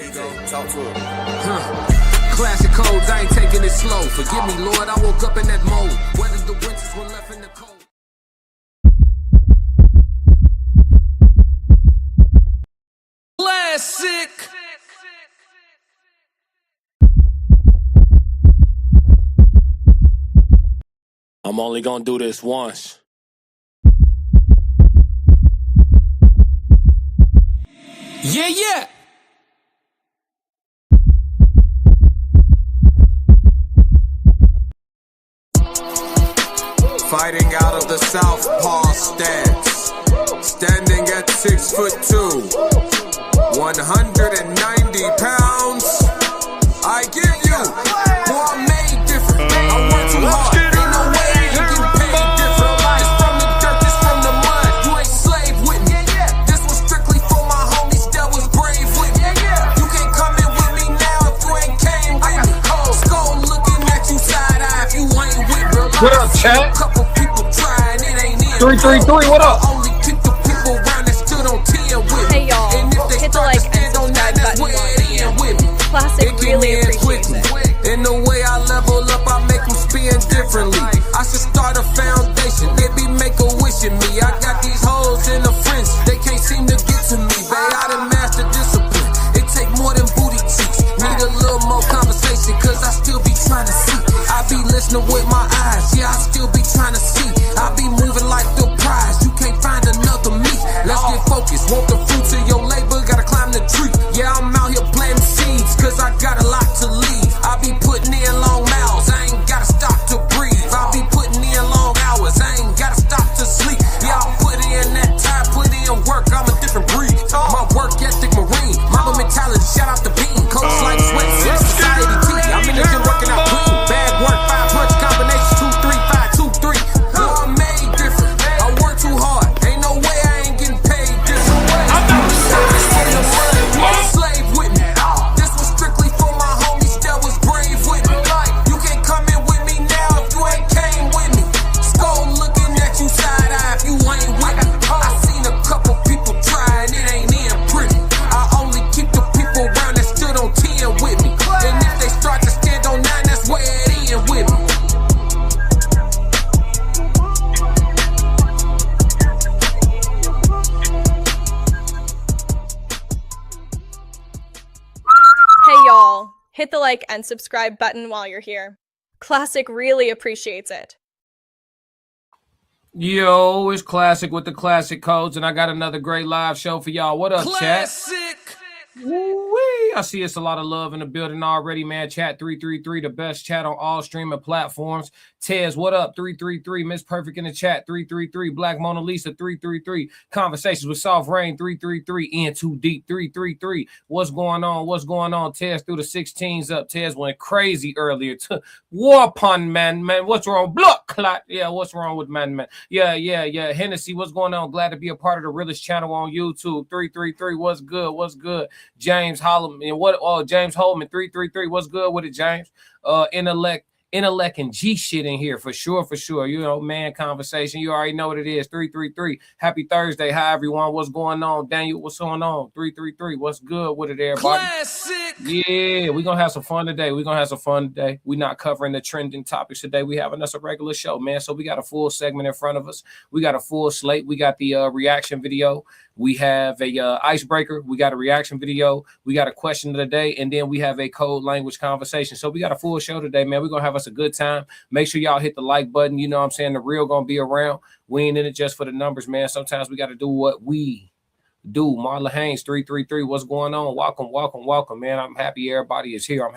you go. Talk to him. Classic codes, I ain't taking it slow. Forgive me, Lord, I woke up in that mode. Whether the winters were left in the cold. Classic. I'm only gonna do this once. Yeah. Fighting out of the southpaw stance, standing at 6'2", 190 pounds. I give you, boy, I'm made different. I work too hard, ain't no way I ain't getting paid different. It's from the dirt, it's from the mud. You ain't slave with me. This was strictly for my homies that was brave with me. You can't come in with me now if you ain't came with me. Skull looking at you side eye if you ain't with me. What up, chat? 333, what up? Hey y'all, hit the like and subscribe button while Classic really appreciates it. In the way I level up, I make them spin differently. I should start a foundation, they be make a wish in me. I got these hoes in the fringe, they can't seem to get to me. Babe, I done master discipline, it take more than booty cheeks. Need a little more conversation, cause I still be trying to see. I be listening with my eyes, yeah, I still be trying to see. I be moving like the prize, you can't find another me. Let's get focused, want the fruits of your labor, gotta climb the tree. Yeah, I'm out here planting seeds, cause I got a lot to leave. I be putting in long miles, I ain't gotta stop to breathe. I be putting in long hours, I ain't gotta stop to sleep. Yeah, I put in that time, put in work, I'm a different breed. My work ethic marine, Mamba mentality, shout out the bean. Coach like sweat, society T. I'm in the gym working out clean. Bad work, 5 punch combination, 2 3 5 2 3. Boy, I'm made different. I work too hard. Ain't no way I ain't getting paid different. I'm slave with me. This was strictly for my homies that was brave with me. You can't come in with me now if you ain't came with me. Skull looking at you side eye if you ain't with me. I seen a couple people try and it ain't in pretty. I only keep the people around that stood on 10 with me. And if they start to stand on 9, that's where it in with me. Hey y'all, hit the like and subscribe button while you're here. Classic really appreciates it. Yo, it's Classic with the classic codes, and I got another great live show for y'all. What up, Classic. chat? Woo-wee. I see it's a lot of love in the building already, man. Chat 333, the best chat on all streaming platforms. Tez, what up? 333. Miss Perfect in the chat 333. Black Mona Lisa 333. Conversations with Soft Rain 333. In Too Deep 333. What's going on? What's going on? Tez threw the 16s up. Tez went crazy earlier. War pun, man. What's wrong? Blood clot. Yeah, what's wrong with man? Yeah. Hennessy, what's going on? Glad to be a part of the realest channel on YouTube. 333. What's good? James Holloman, James Holman 333. What's good with it, James? Intellect and G shit in here for sure. You know, man, conversation. You already know what it is. 333. Happy Thursday. Hi, everyone. What's going on? Daniel, what's going on? 333. What's good with it, everybody? Classic. Yeah, we're gonna have some fun today. We're not covering the trending topics today. We having us a regular show, man. So we got a full segment in front of us. We got a full slate. We got the reaction video. We have a icebreaker. We got a reaction video. We got a question of the day. And then we have a code language conversation. So we got a full show today, man. We're going to have us a good time. Make sure y'all hit the like button. You know what I'm saying? The real going to be around. We ain't in it just for the numbers, man. Sometimes we got to do what we do. Marla Haynes 333. What's going on? Welcome, man. I'm happy everybody is here.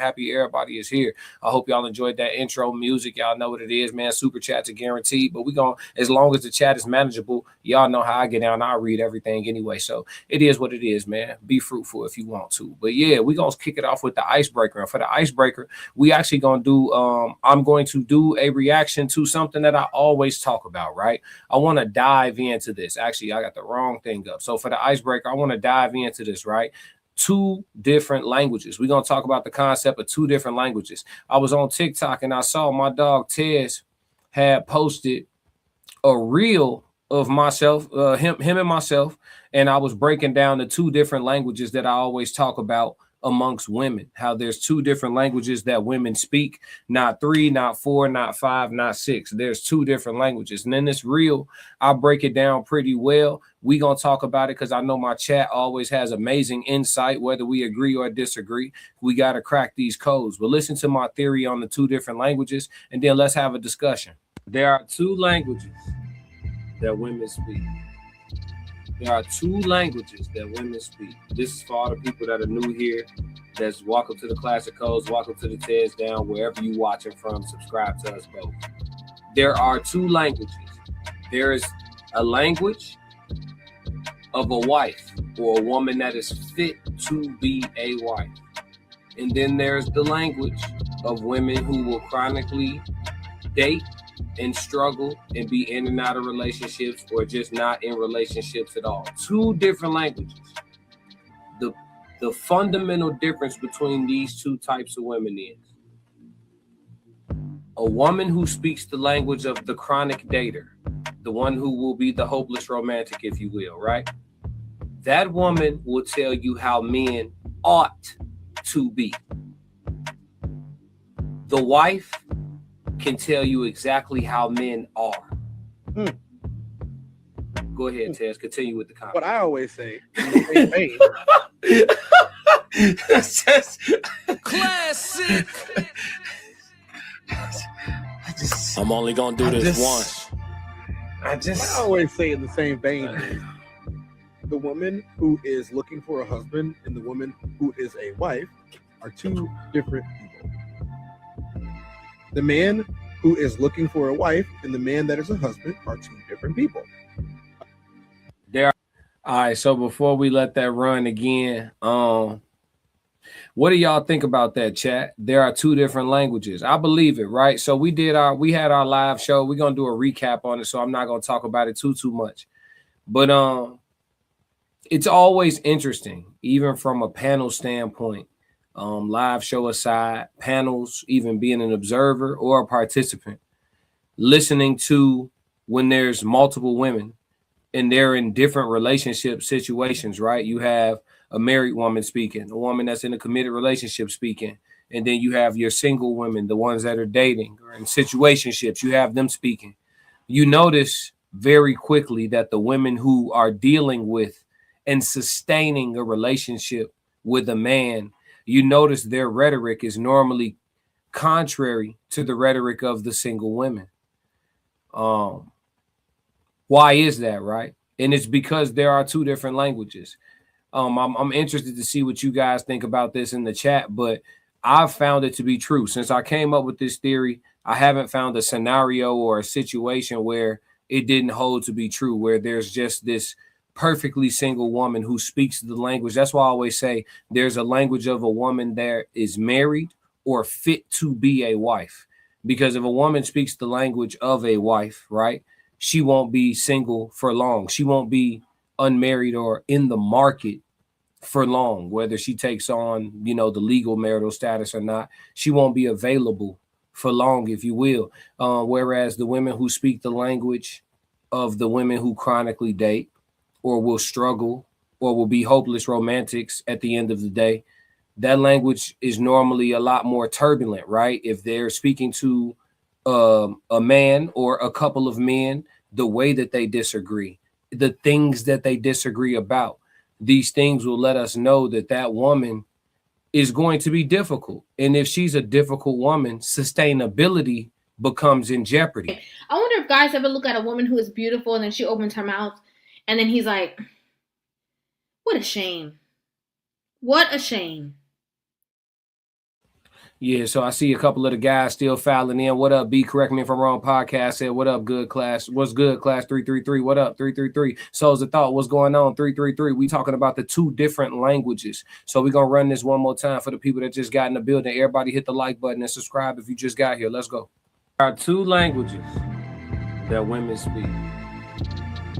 I hope y'all enjoyed that intro music. Y'all know what it is, man. Super chats are guaranteed, but we going as long as the chat is manageable, y'all know how I get down. I read everything anyway, so it is what it is, man. Be fruitful if you want to. But yeah, we gonna kick it off with the icebreaker. And for the icebreaker, we actually gonna do I'm going to do a reaction to something that I always talk about, right? I want to dive into this. Actually, I got the wrong thing up. So for the icebreaker, I want to dive into this, right? 2 different languages. We're going to talk about the concept of 2 different languages. I was on TikTok and I saw my dog Tez had posted a reel of myself, him and myself, and I was breaking down the 2 different languages that I always talk about amongst women, how there's 2 different languages that women speak, not 3, not 4, not 5, not 6. There's 2 different languages. And then it's real. I'll break it down pretty well. We gonna talk about it because I know my chat always has amazing insight, whether we agree or disagree. We got to crack these codes. But listen to my theory on the 2 different languages, and then let's have a discussion. There are 2 languages that women speak. There are 2 languages that women speak. This is for all the people that are new here. That's welcome to the Classic Codes, welcome to the Tez Down, wherever you watching from. Subscribe to us both. There are 2 languages. There is a language of a wife or a woman that is fit to be a wife. And then there's the language of women who will chronically date and struggle and be in and out of relationships or just not in relationships at all. 2 different languages. The fundamental difference between these 2 types of women is a woman who speaks the language of the chronic dater, the one who will be the hopeless romantic, if you will, right? That woman will tell you how men ought to be. The wife can tell you exactly how men are. Go ahead, Tez. Continue with the comment. What I always say, in the same vein, That's just Classic. I'm only gonna do this once. what I always say in the same vein is the woman who is looking for a husband and the woman who is a wife are 2 different people. The man who is looking for a wife and the man that is a husband are 2 different people. All right, so before we let that run again, what do y'all think about that, chat? There are 2 different languages. I believe it, right? So we had our live show. We're gonna do a recap on it, so I'm not gonna talk about it too much. But it's always interesting, even from a panel standpoint, live show aside, panels, even being an observer or a participant, listening to when there's multiple women and they're in different relationship situations, right? You have a married woman speaking, a woman that's in a committed relationship speaking, and then you have your single women, the ones that are dating or in situationships, you have them speaking. You notice very quickly that the women who are dealing with and sustaining a relationship with a man, you notice their rhetoric is normally contrary to the rhetoric of the single women. Why is that, right? And it's because there are 2 different languages. I'm interested to see what you guys think about this in the chat, but I've found it to be true. Since I came up with this theory, I haven't found a scenario or a situation where it didn't hold to be true, where there's just this perfectly single woman who speaks the language. That's why I always say there's a language of a woman that is married or fit to be a wife. Because if a woman speaks the language of a wife, right, she won't be single for long. She won't be unmarried or in the market for long, whether she takes on, the legal marital status or not. She won't be available for long, if you will. Whereas the women who speak the language of the women who chronically date or will struggle or will be hopeless romantics at the end of the day, that language is normally a lot more turbulent, right? If they're speaking to a man or a couple of men, the way that they disagree, the things that they disagree about, these things will let us know that that woman is going to be difficult. And if she's a difficult woman, sustainability becomes in jeopardy. I wonder if guys ever look at a woman who is beautiful and then she opens her mouth and then he's like, what a shame. What a shame. Yeah, so I see a couple of the guys still filing in. What up, B? Correct me if I'm wrong. Podcast said, what up, good class? What's good, class 333? What up, 333? Souls of Thought, what's going on, 333? We talking about the 2 different languages. So we're going to run this one more time for the people that just got in the building. Everybody hit the like button and subscribe if you just got here. Let's go. There are 2 languages that women speak.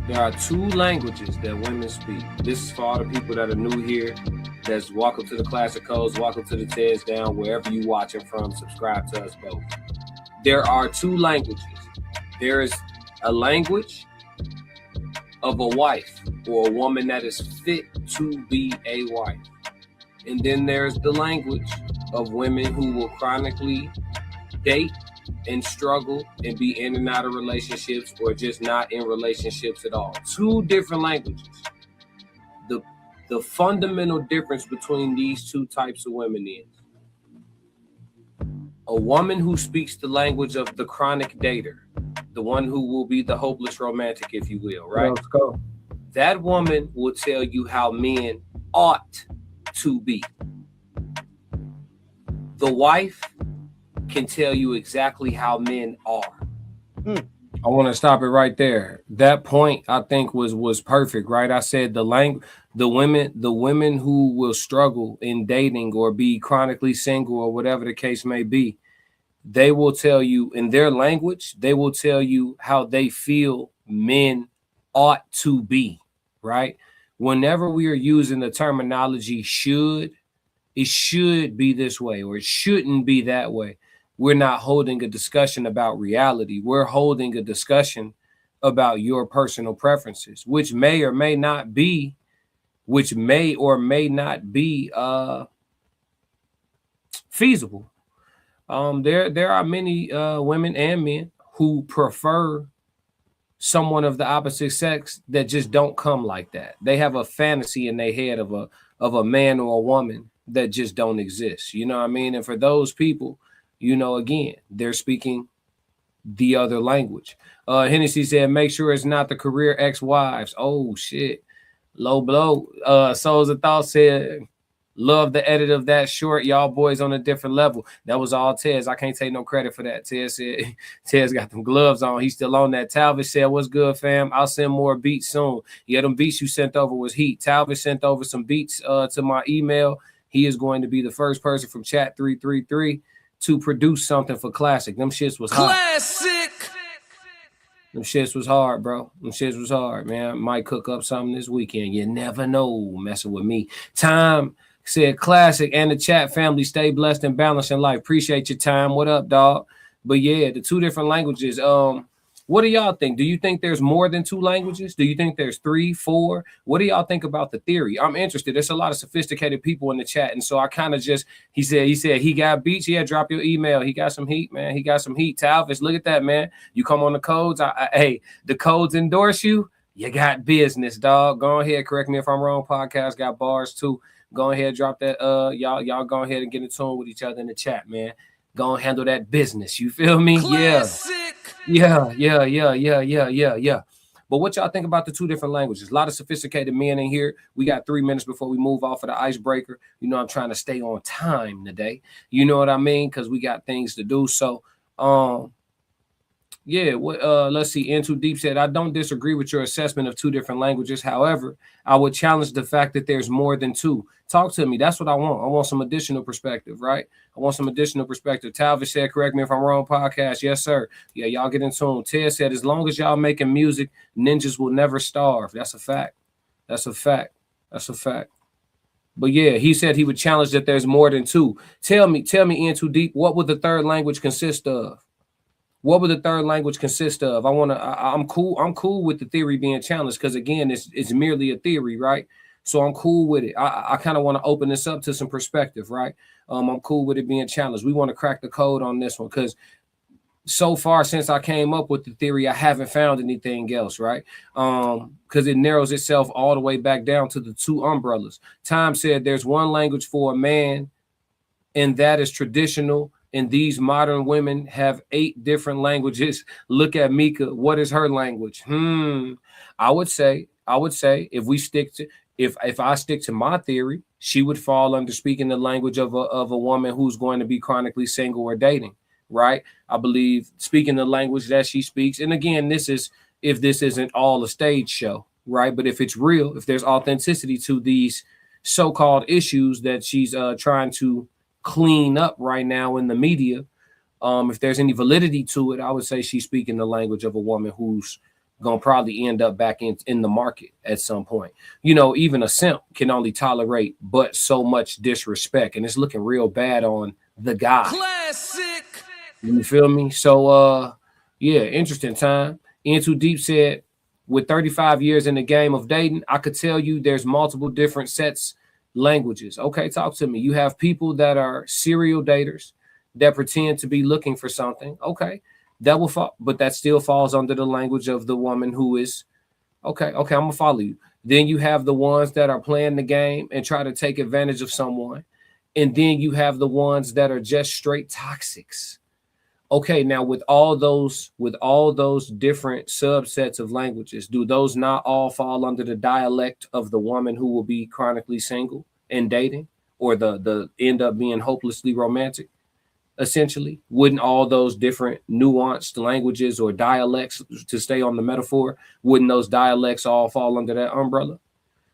There are 2 languages that women speak. This is for all the people that are new here. That's welcome to the Classic Codes, welcome to the Tez Down, wherever you watching from. Subscribe to us both. There are 2 languages. There is a language of a wife or a woman that is fit to be a wife. And then there's the language of women who will chronically date and struggle and be in and out of relationships or just not in relationships at all. Two different languages. The fundamental difference between these two types of women is a woman who speaks the language of the chronic dater, the one who will be the hopeless romantic, if you will, right? Let's go. That woman will tell you how men ought to be. The wife can tell you exactly how men are. I want to stop it right there. That point I think was perfect, right? I said the women who will struggle in dating or be chronically single or whatever the case may be, they will tell you in their language, they will tell you how they feel men ought to be, right? Whenever we are using the terminology it should be this way or it shouldn't be that way, we're not holding a discussion about reality. We're holding a discussion about your personal preferences, which may or may not be feasible. There are many women and men who prefer someone of the opposite sex that just don't come like that. They have a fantasy in their head of a man or a woman that just don't exist. You know what I mean? And for those people, you know, again, they're speaking the other language. Hennessy said, make sure it's not the career ex-wives. Oh, shit. Low blow. Souls of Thought said, love the edit of that short. Y'all boys on a different level. That was all Tez. I can't take no credit for that. Tez said, Tez got them gloves on. He's still on that. Talvin said, what's good, fam? I'll send more beats soon. Yeah, them beats you sent over was heat. Talvin sent over some beats to my email. He is going to be the first person from Chat 333 to produce something for Classic. Them shits was hot. Classic. Them shits was hard, bro. Them shits was hard, man. Might cook up something this weekend. You never know messing with me. Time said Classic and the Chat family stay blessed and balanced in life. Appreciate your time. What up, dog? But yeah, the two different languages. What do y'all think? Do you think there's more than two languages? Do you think there's 3, 4? What do y'all think about the theory? I'm interested. There's a lot of sophisticated people in the chat. And so I kind of just, he said he got beats. Yeah, drop your email. He got some heat, man. He got some heat. Talvis, look at that, man. You come on the codes. Hey, the codes endorse you. You got business, dog. Go ahead. Correct me if I'm wrong. Podcast got bars too. Go ahead, drop that. Y'all go ahead and get in tune with each other in the chat, man. Go and handle that business. You feel me? Classic. Yeah. But what y'all think about the two different languages? A lot of sophisticated men in here. We got 3 minutes before we move off of the icebreaker. You know, I'm trying to stay on time today. You know what I mean? Because we got things to do. So, yeah, let's see. In Too Deep said, I don't disagree with your assessment of two different languages. However, I would challenge the fact that there's more than two. Talk to me. That's what I want. I want some additional perspective, right? I want some additional perspective. Talvis said, correct me if I'm wrong, podcast. Yes, sir. Yeah, y'all get in tune. Ted said, as long as y'all making music, ninjas will never starve. That's a fact. That's a fact. That's a fact. But yeah, he said he would challenge that there's more than two. Tell me, In Too Deep, what would the third language consist of? What would the third language consist of? I'm cool with the theory being challenged because again, it's merely a theory, right? So I'm cool with it. I kind of want to open this up to some perspective, right? I'm cool with it being challenged. We want to crack the code on this one because so far since I came up with the theory, I haven't found anything else, right? Because it narrows itself all the way back down to the two umbrellas. Time said there's one language for a man, and that is traditional. And these modern women have 8 different languages. Look at Mika. What is her language? I would say if we stick to if I stick to my theory, she would fall under speaking the language of a woman who's going to be chronically single or dating, right? I believe speaking the language that she speaks. And again, this is if this isn't all a stage show, right? But if it's real, if there's authenticity to these so-called issues that she's trying to clean up right now in the media, if there's any validity to it, I would say she's speaking the language of a woman who's gonna probably end up back in the market at some point. You know, even a simp can only tolerate but so much disrespect, and it's looking real bad on the guy. Classic. You feel me? So yeah, interesting time. In Too Deep said, with 35 years in the game of dating, I could tell you there's multiple different sets languages. Okay, talk to me. You have people that are serial daters that pretend to be looking for something. Okay, that will fall, but that still falls under the language of the woman who is okay. I'm gonna follow you. Then you have the ones that are playing the game and try to take advantage of someone. And then you have the ones that are just straight toxics. Okay, now with all those different subsets of languages, do those not all fall under the dialect of the woman who will be chronically single and dating, or the end up being hopelessly romantic? Essentially, wouldn't all those different nuanced languages or dialects, to stay on the metaphor, wouldn't those dialects all fall under that umbrella?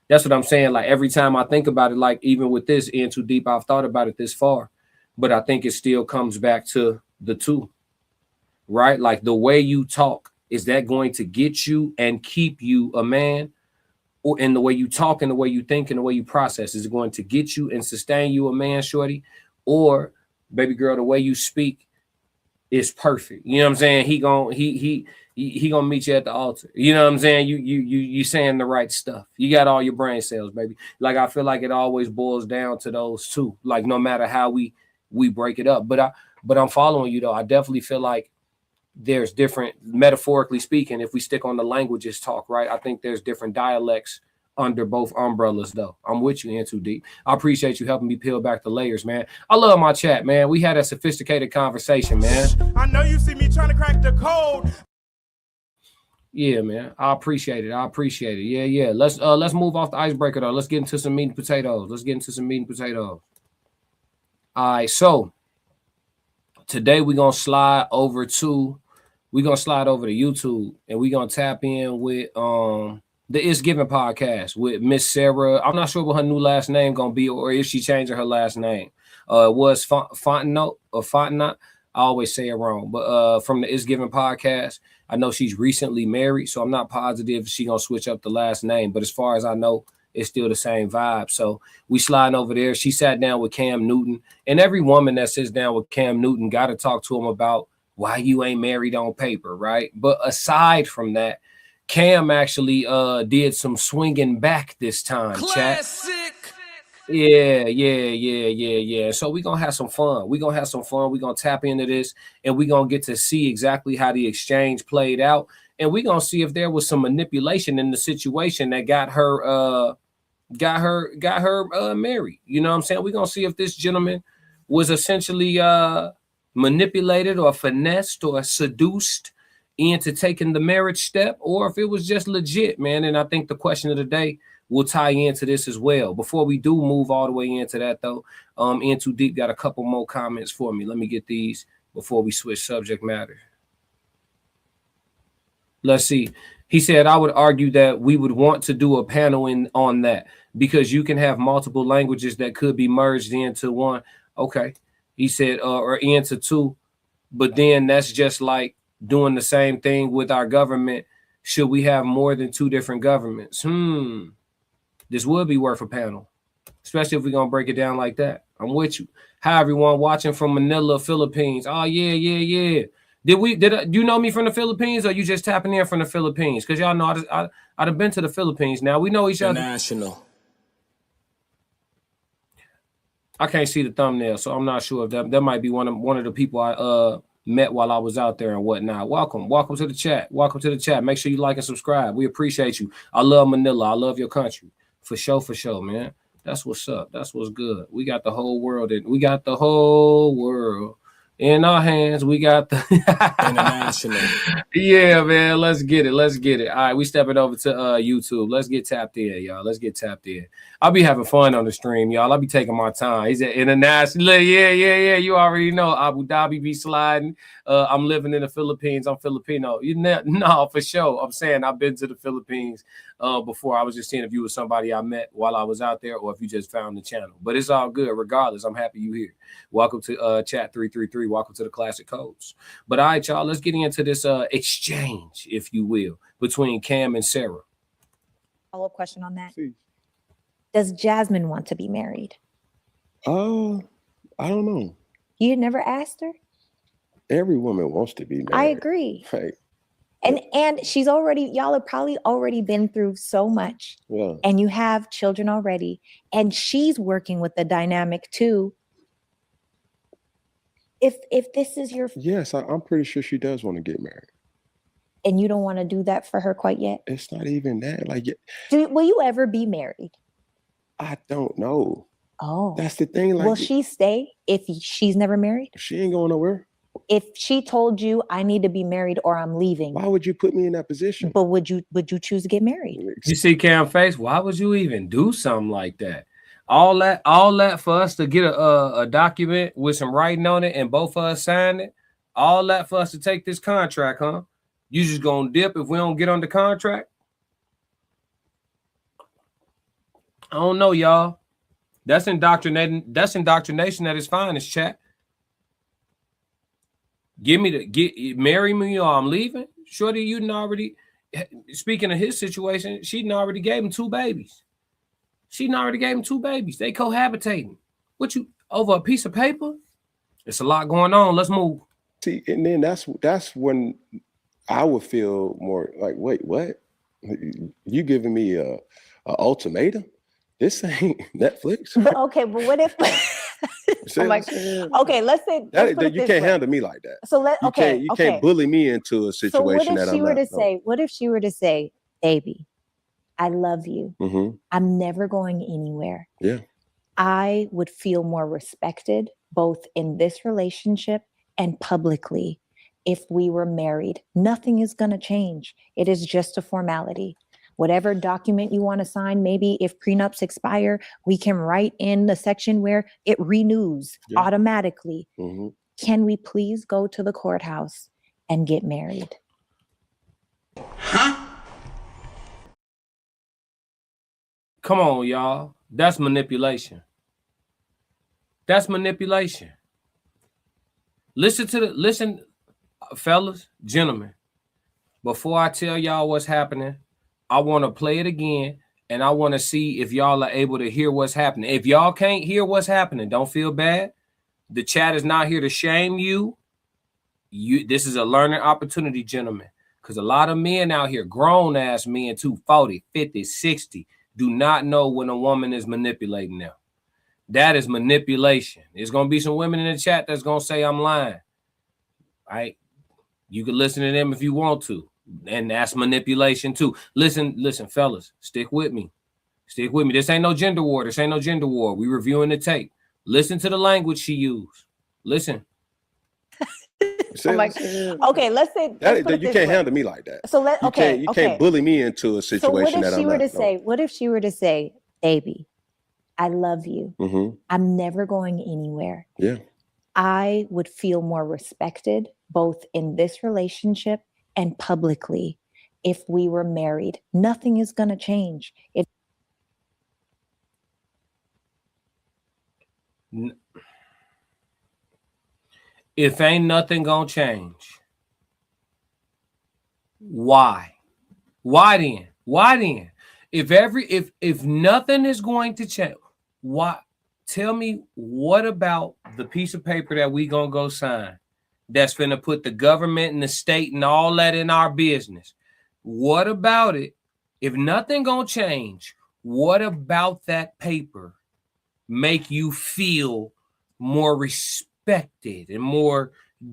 That's what I'm saying. Like every time I think about it, like even with this In Too Deep, I've thought about it this far, but I think it still comes back to the two, right? Like the way you talk, is that going to get you and keep you a man? Or in the way you talk and the way you think and the way you process, is it going to get you and sustain you a man, shorty? Or baby girl, the way you speak is perfect. You know what I'm saying? He gonna meet you at the altar. You know what I'm saying? You saying the right stuff. You got all your brain cells, baby. Like I feel like it always boils down to those two. Like no matter how we break it up. But I'm following you though. I definitely feel like there's different, metaphorically speaking, if we stick on the languages talk, right? I think there's different dialects under both umbrellas though. I'm with you, In Too Deep. I appreciate you helping me peel back the layers, man. I love my chat, man. We had a sophisticated conversation, man. I know you see me trying to crack the code. Yeah, man. I appreciate it. Yeah. Let's move off the icebreaker though. Let's get into some meat and potatoes. All right, so today we're gonna slide over to YouTube and we're gonna tap in with the It's Given podcast with Miss Sarah. I'm not sure what her new last name gonna be, or if she changing her last name. It was Fontenot or Fontenot. I always say it wrong, but from the It's Given podcast, I know she's recently married, so I'm not positive if she's gonna switch up the last name. But as far as I know, it's still the same vibe. So we sliding over there. She sat down with Cam Newton, and every woman that sits down with Cam Newton got to talk to him about why you ain't married on paper, right? But aside from that, Cam actually did some swinging back this time. Classic. Chat. Yeah. So we're gonna have some fun. We're gonna tap into this, and we're gonna get to see exactly how the exchange played out. And we're gonna see if there was some manipulation in the situation that got her married. You know what I'm saying? We're gonna see if this gentleman was essentially manipulated or finessed or seduced into taking the marriage step, or if it was just legit, man. And I think the question of the day will tie into this as well. Before we do move all the way into that, though, In Too Deep got a couple more comments for me. Let me get these before we switch subject matter. Let's see. He said, I would argue that we would want to do a panel on that because you can have multiple languages that could be merged into one. Okay. He said, or into two. But then that's just like doing the same thing with our government. Should we have more than two different governments? This would be worth a panel, especially if we're going to break it down like that. I'm with you. Hi, everyone watching from Manila, Philippines. Oh, yeah. Did you know me from the Philippines, or you just tapping in from the Philippines? Because y'all know I'd have been to the Philippines. Now we know each other. National. I can't see the thumbnail, so I'm not sure if that might be one of the people I met while I was out there and whatnot. Welcome to the chat. Make sure you like and subscribe. We appreciate you. I love Manila. I love your country. For sure, man. That's what's up. That's what's good. We got the whole world in our hands. We got the International. Yeah, man. Let's get it. All right, we stepping over to YouTube. Let's get tapped in, y'all. I'll be having fun on the stream, y'all. I'll be taking my time. He's at international. Yeah. You already know Abu Dhabi be sliding. I'm living in the Philippines. I'm Filipino. No, for sure. I'm saying I've been to the Philippines before. I was just seeing if you were somebody I met while I was out there, or if you just found the channel. But it's all good. Regardless, I'm happy you here. Welcome to chat 333. Welcome to the Classic Codes. But all right, y'all, let's get into this exchange, if you will, between Cam and Sarah. Follow-up question on that. Does Jasmine want to be married? I don't know. You had never asked her? Every woman wants to be married. I agree. Right. And she's already, y'all have probably already been through so much. Yeah. And you have children already. And she's working with the dynamic too. If this is your Yes, I'm pretty sure she does want to get married. and you don't want to do that for her quite yet, It's not even that. Like, will you ever be married? I don't know. Oh, That's the thing. Like, will she stay if she's never married? she ain't going nowhere. If she told you I need to be married or I'm leaving, Why would you put me in that position? but would you choose to get married? You see Cam face? Why would you even do something like that? All that for us to get a document with some writing on it and both of us sign it. All that for us to take this contract, huh? You just gonna dip if we don't get on the contract? I don't know, y'all. That's indoctrinating. That's indoctrination at its finest, chat. Marry me or I'm leaving. Shorty, you done already. Speaking of his situation, she done already gave him 2 babies. She done already gave him 2 babies. They cohabitating. What you over a piece of paper? It's a lot going on. Let's move. See, and then that's when I would feel more like, wait, what? You giving me a ultimatum? This ain't Netflix. But okay, but what if? Okay, let's say you can't handle me like that. So You can't bully me into a situation that I'm not. What if she were to say, baby, I love you. Mm-hmm. I'm never going anywhere. Yeah. I would feel more respected both in this relationship and publicly if we were married. Nothing is going to change. It is just a formality. Whatever document you want to sign, maybe if prenups expire, we can write in the section where it renews automatically. Mm-hmm. Can we please go to the courthouse and get married? Huh? Come on, y'all. That's manipulation. That's manipulation. Listen, fellas, gentlemen. Before I tell y'all what's happening, I want to play it again, and I want to see if y'all are able to hear what's happening. If y'all can't hear what's happening, don't feel bad. The chat is not here to shame you. This is a learning opportunity, gentlemen, because a lot of men out here, grown-ass men, 40, 50, 60, do not know when a woman is manipulating them. That is manipulation. There's going to be some women in the chat that's going to say I'm lying. All right? You can listen to them if you want to. And that's manipulation too. Listen, fellas, stick with me. Stick with me. This ain't no gender war. We reviewing the tape. Listen to the language she used. Listen. Okay, let's say you can't handle me like that. So you can't bully me into a situation that I'm not. What if she were to say, baby, I love you. Mm-hmm. I'm never going anywhere. Yeah. I would feel more respected both in this relationship and publicly if we were married. Nothing is going to change. If ain't nothing going to change, why? Why then? If nothing is going to change, why? Tell me, what about the piece of paper that we going to go sign that's finna put the government and the state and all that in our business? What about it? If nothing gonna change, what about that paper make you feel more respected and more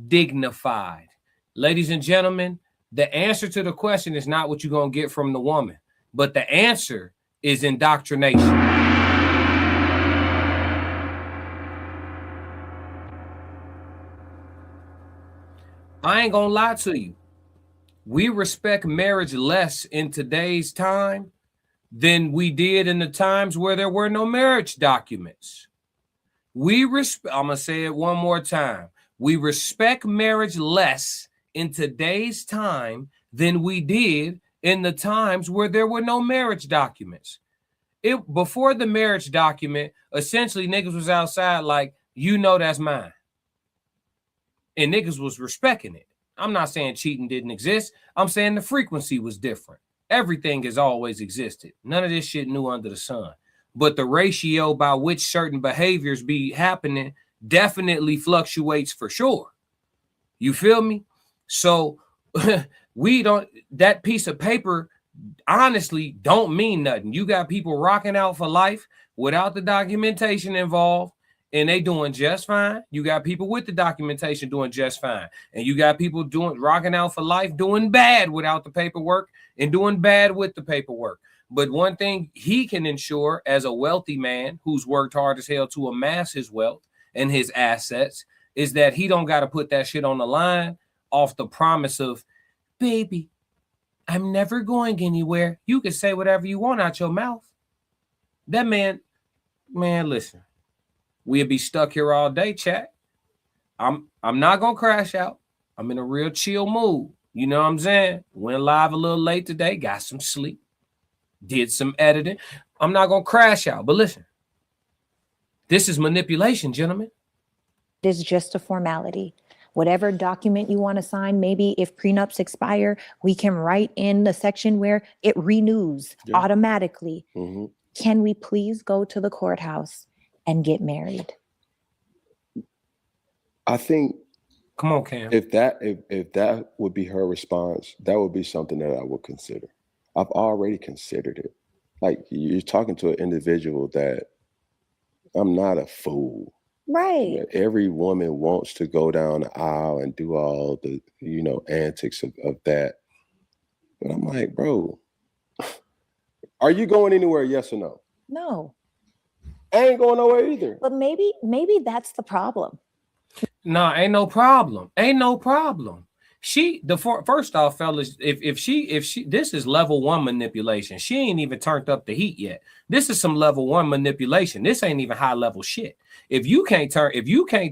dignified? Ladies and gentlemen, the answer to the question is not what you're gonna get from the woman, but the answer is indoctrination. I ain't gonna lie to you. We respect marriage less in today's time than we did in the times where there were no marriage documents. I'm gonna say it one more time. We respect marriage less in today's time than we did in the times where there were no marriage documents. Before the marriage document, essentially niggas was outside like, that's mine. And niggas was respecting it. I'm not saying cheating didn't exist. I'm saying the frequency was different. Everything has always existed. None of this shit new under the sun. But the ratio by which certain behaviors be happening definitely fluctuates for sure. You feel me? So that piece of paper honestly don't mean nothing. You got people rocking out for life without the documentation involved, and they doing just fine. You got people with the documentation doing just fine, and you got people rocking out for life doing bad without the paperwork and doing bad with the paperwork. But one thing he can ensure as a wealthy man who's worked hard as hell to amass his wealth and his assets is that he don't got to put that shit on the line off the promise of, baby, I'm never going anywhere. You can say whatever you want out your mouth. That man, listen, we'll be stuck here all day, chat. I'm not gonna crash out. I'm in a real chill mood. You know what I'm saying? Went live a little late today, got some sleep, did some editing. I'm not gonna crash out, but listen, this is manipulation, gentlemen. It is just a formality. Whatever document you want to sign, maybe if prenups expire, we can write in the section where it renews automatically. Mm-hmm. Can we please go to the courthouse and get married? I think, come on, Cam. If that would be her response, that would be something that I would consider. I've already considered it. Like, you're talking to an individual that I'm not a fool. Right. Every woman wants to go down the aisle and do all the, antics of that. But I'm like, bro, are you going anywhere? Yes or no? No. I ain't going nowhere either. But maybe that's the problem. No, ain't no problem. Ain't no problem. First off, fellas, if she, this is level 1 manipulation. She ain't even turned up the heat yet. This is some level 1 manipulation. This ain't even high level shit. If you can't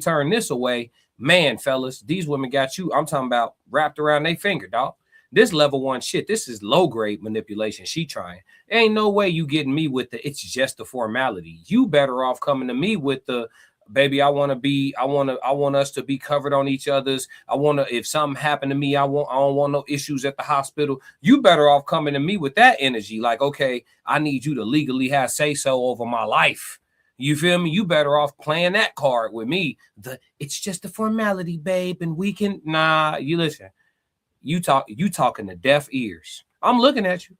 turn this away, man, fellas, these women got you. I'm talking about wrapped around their finger, dog. This level 1 shit. This is low grade manipulation. She trying. Ain't no way you getting me with the. It's just a formality. You better off coming to me with the. Baby, I want us to be covered on each other's. If something happened to me, I don't want no issues at the hospital. You better off coming to me with that energy. Like, okay, I need you to legally have say so over my life. You feel me? You better off playing that card with me. It's just a formality, babe, and we can. Nah, you listen. You talking to deaf ears. I'm looking at you.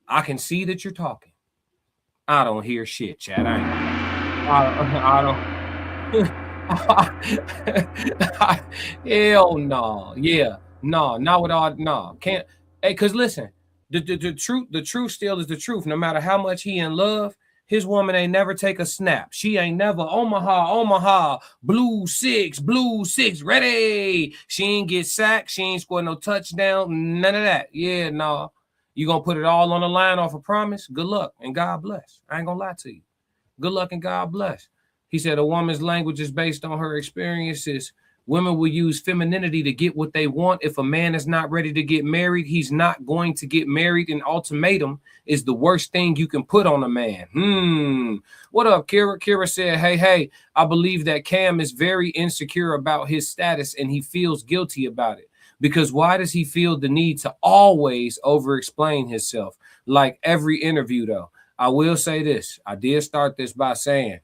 I can see that you're talking. I don't hear shit, Chad. I don't. Hell no. Yeah. No, not with all. No, can't. Hey, cause listen, the truth still is the truth. No matter how much he in love, his woman ain't never take a snap. She ain't never Omaha, blue six, ready. She ain't get sacked. She ain't scored no touchdown. None of that. Yeah, no. You gonna put it all on the line off a promise? Good luck and God bless. I ain't gonna lie to you. Good luck and God bless. He said a woman's language is based on her experiences. Women will use femininity to get what they want. If a man is not ready to get married, he's not going to get married. An ultimatum is the worst thing you can put on a man. What up, Kira? Kira said, hey, I believe that Cam is very insecure about his status and he feels guilty about it. Because why does he feel the need to always over-explain himself? Like every interview, though. I will say this. I did start this by saying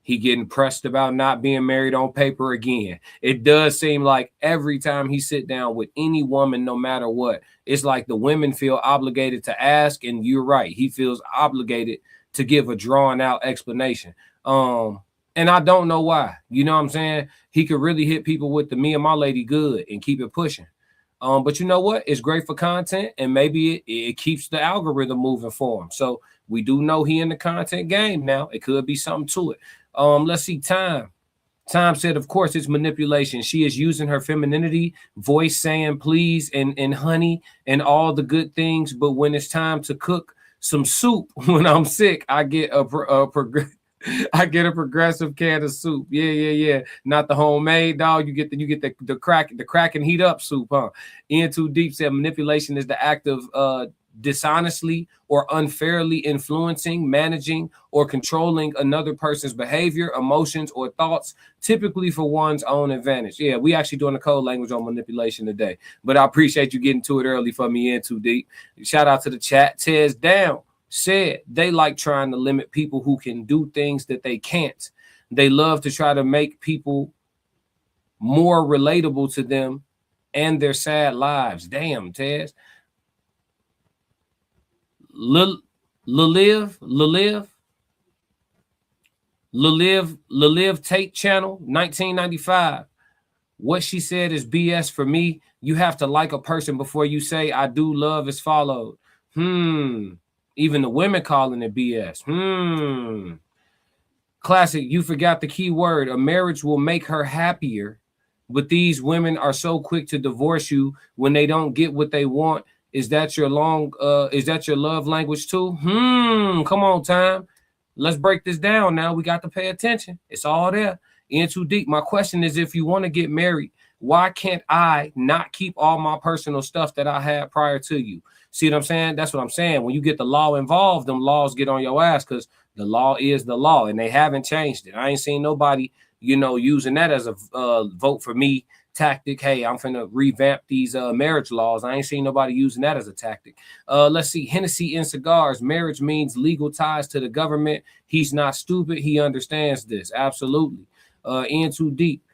he getting pressed about not being married on paper again. It does seem like every time he sit down with any woman, no matter what, it's like the women feel obligated to ask. And you're right. He feels obligated to give a drawn out explanation. And I don't know why. You know what I'm saying? He could really hit people with the me and my lady good and keep it pushing. But you know what? It's great for content, and maybe it keeps the algorithm moving for him. So we do know he in the content game now. It could be something to it. Let's see. Time said, of course, it's manipulation. She is using her femininity, voice saying please and honey and all the good things. But when it's time to cook some soup, when I'm sick, I get a progressive can of soup. Yeah. Not the homemade, dog. You get the crack and heat up soup, huh? Ian Too Deep said manipulation is the act of dishonestly or unfairly influencing, managing, or controlling another person's behavior, emotions, or thoughts, typically for one's own advantage. Yeah, we actually doing a code language on manipulation today, but I appreciate you getting to it early for me, Ian Too Deep. Shout out to the chat. Tears down said they like trying to limit people who can do things that they can't. They love to try to make people more relatable to them and their sad lives. Damn, Tez. Liliv Tate Channel, 1995. What she said is BS for me. You have to like a person before you say I do love is followed. Even the women calling it BS. Classic, you forgot the key word. A marriage will make her happier, but these women are so quick to divorce you when they don't get what they want. Is that your love language too? Come on, Time. Let's break this down now. We got to pay attention. It's all there. In too deep. My question is, if you want to get married, why can't I not keep all my personal stuff that I had prior to you? See what I'm saying? That's what I'm saying. When you get the law involved, them laws get on your ass because the law is the law and they haven't changed it. I ain't seen nobody, using that as a vote for me tactic. Hey, I'm finna revamp these marriage laws. I ain't seen nobody using that as a tactic. Let's see. Hennessy and Cigars. Marriage means legal ties to the government. He's not stupid. He understands this. Absolutely. In too deep.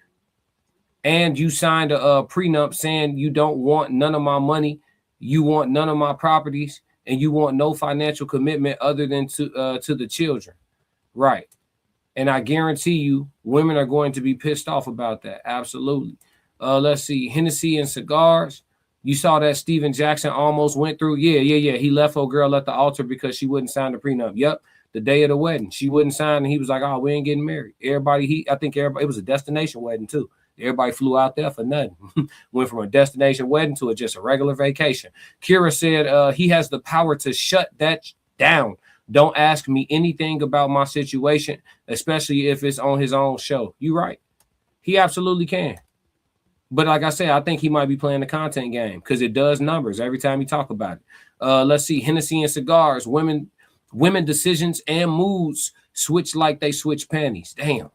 And you signed a prenup saying you don't want none of my money, you want none of my properties, and you want no financial commitment other than to the children. Right. And I guarantee you women are going to be pissed off about that. Absolutely. Let's see. Hennessy and Cigars. You saw that Steven Jackson almost went through. Yeah. He left old girl at the altar because she wouldn't sign the prenup. Yep. The day of the wedding, she wouldn't sign, and he was like, "Oh, we ain't getting married." I think everybody. It was a destination wedding too. Everybody flew out there for nothing. Went from a destination wedding to just a regular vacation. Kira said he has the power to shut that down. Don't ask me anything about my situation, especially if it's on his own show. You right. He absolutely can. But like I said, I think he might be playing the content game because it does numbers every time you talk about it. Let's see. Hennessy and Cigars. Women decisions and moods switch like they switch panties. Damn.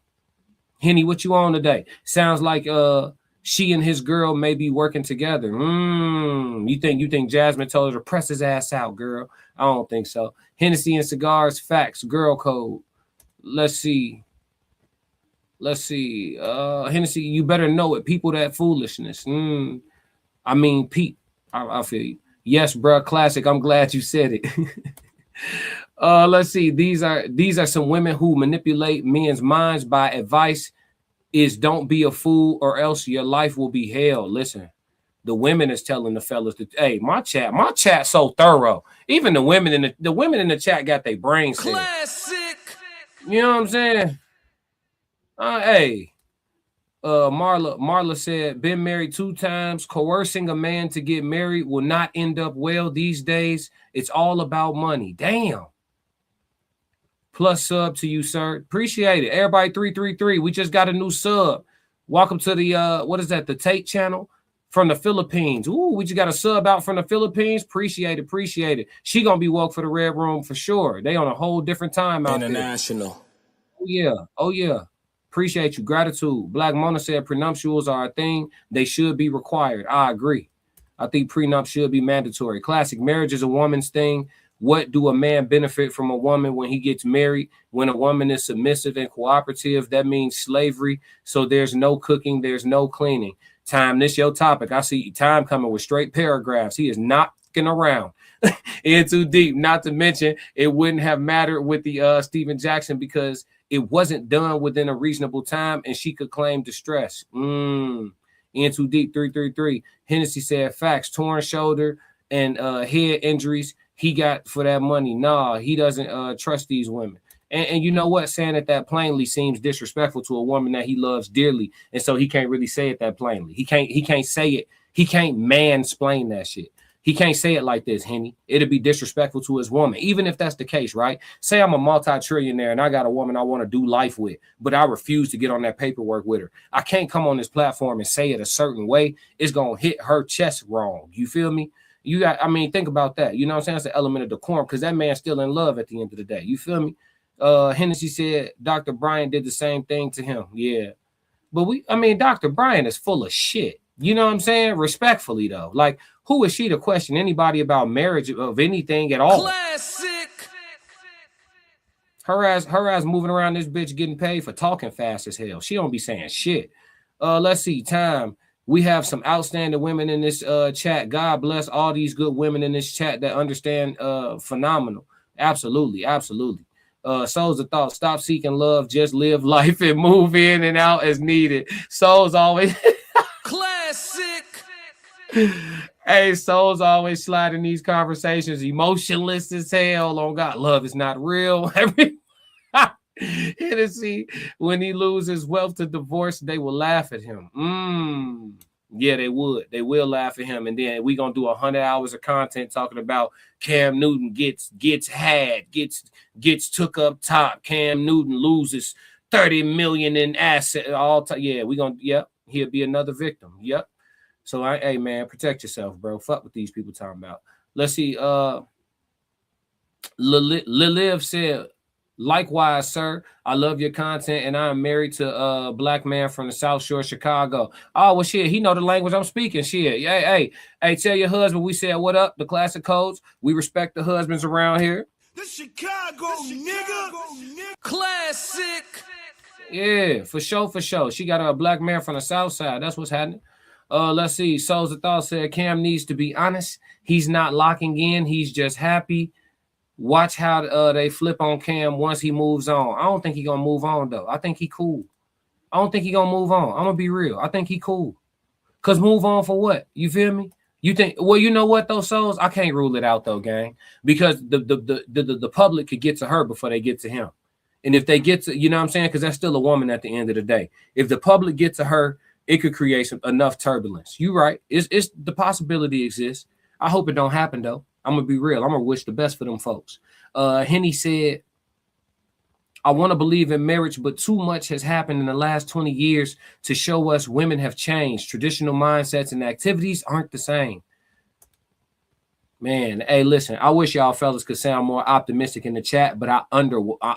Henny, what you on today? Sounds like she and his girl may be working together. You think Jasmine told her to press his ass out, girl? I don't think so. Hennessy and Cigars, facts, girl code. Let's see. Hennessy, you better know it. People that foolishness. I mean, Pete, I feel you. Yes, bro, classic. I'm glad you said it. Let's see. These are some women who manipulate men's minds by advice is don't be a fool or else your life will be hell. Listen, the women is telling the fellas that, hey, my chat so thorough. Even the women in the chat got their brains classic. You know what I'm saying? Hey, Marla said, been married 2 times. Coercing a man to get married will not end up well these days. It's all about money. Damn. Plus sub to you, sir. Appreciate it. Everybody 333. We just got a new sub. Welcome to the what is that? The Tate channel from the Philippines. Ooh, we just got a sub out from the Philippines. Appreciate it. She gonna be woke for the Red Room for sure. They on a whole different time out International. there. Oh yeah. Appreciate you. Gratitude. Black Mona said prenuptials are a thing. They should be required. I agree. I think prenup should be mandatory. Classic. Marriage is a woman's thing. What do a man benefit from a woman when he gets married? When a woman is submissive and cooperative, that means slavery. So there's no cooking, there's no cleaning. Time, this your topic. I see Time coming with straight paragraphs. He is not fucking around. In too deep. Not to mention, it wouldn't have mattered with the Steven Jackson because it wasn't done within a reasonable time and she could claim distress. In too deep. 333. Hennessy said facts. Torn shoulder and head injuries he got for that money. Nah, he doesn't trust these women. And you know what? Saying it that plainly seems disrespectful to a woman that he loves dearly. And so he can't really say it that plainly. He can't say it. He can't mansplain that shit. He can't say it like this, Henny. It'd be disrespectful to his woman, even if that's the case, right? Say I'm a multi-trillionaire and I got a woman I want to do life with, but I refuse to get on that paperwork with her. I can't come on this platform and say it a certain way. It's going to hit her chest wrong. You feel me? Think about that. You know what I'm saying? It's an element of decorum because that man's still in love at the end of the day. You feel me? Hennessy said Dr. Brian did the same thing to him. Yeah. But Dr. Brian is full of shit. You know what I'm saying? Respectfully, though. Like, who is she to question anybody about marriage of anything at all? Classic. Her ass moving around this bitch getting paid for talking fast as hell. She don't be saying shit. Let's see. Time. We have some outstanding women in this chat. God bless all these good women in this chat that understand phenomenal. Absolutely, absolutely. Souls of thought, stop seeking love, just live life and move in and out as needed. Souls always Classic. Hey, souls always slide in these conversations, emotionless as hell. On God, love is not real. Hennessy, when he loses wealth to divorce, they will laugh at him. Yeah, they would. They will laugh at him, and then we gonna do 100 hours of content talking about Cam Newton gets took up top. Cam Newton loses 30 million in asset. He'll be another victim. Yep. So hey man, protect yourself, bro. Fuck what these people talking about. Let's see. Liliv said, likewise, sir. I love your content, and I'm married to a black man from the South Shore, Chicago. Oh, well, shit, he know the language I'm speaking. Shit, hey, tell your husband we said what up. The classic codes. We respect the husbands around here. The Chicago nigga. Classic. Yeah, for sure. She got a black man from the South Side. That's what's happening. Let's see. Souls of Thought said Cam needs to be honest. He's not locking in. He's just happy. Watch how they flip on Cam once he moves on. I don't think he's gonna move on though. I think he cool. I don't think he's gonna move on. I'm gonna be real. I think he cool. Cause move on for what? You feel me? You think? Well, you know what though, souls. I can't rule it out though, gang. Because the public could get to her before they get to him. And if they get to, you know what I'm saying? Because that's still a woman at the end of the day. If the public get to her, it could create enough turbulence. You right? It's the possibility exists. I hope it don't happen though. I'm gonna be real. I'm gonna wish the best for them folks. Henny said, I want to believe in marriage, but too much has happened in the last 20 years to show us women have changed. Traditional mindsets and activities aren't the same. Man, hey, listen, I wish y'all fellas could sound more optimistic in the chat, but I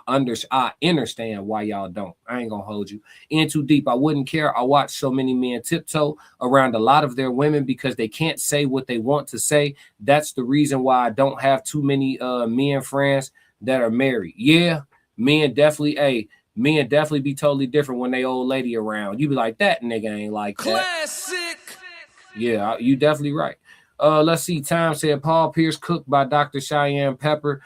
understand why y'all don't. I ain't gonna hold you in too deep. I wouldn't care. I watch so many men tiptoe around a lot of their women because they can't say what they want to say. That's the reason why I don't have too many men friends that are married. Yeah, men definitely be totally different when they old lady around. You be like, that nigga ain't like that. Classic. Yeah, you definitely right. Let's see. Time said Paul Pierce cooked by Dr. Cheyenne Pepper.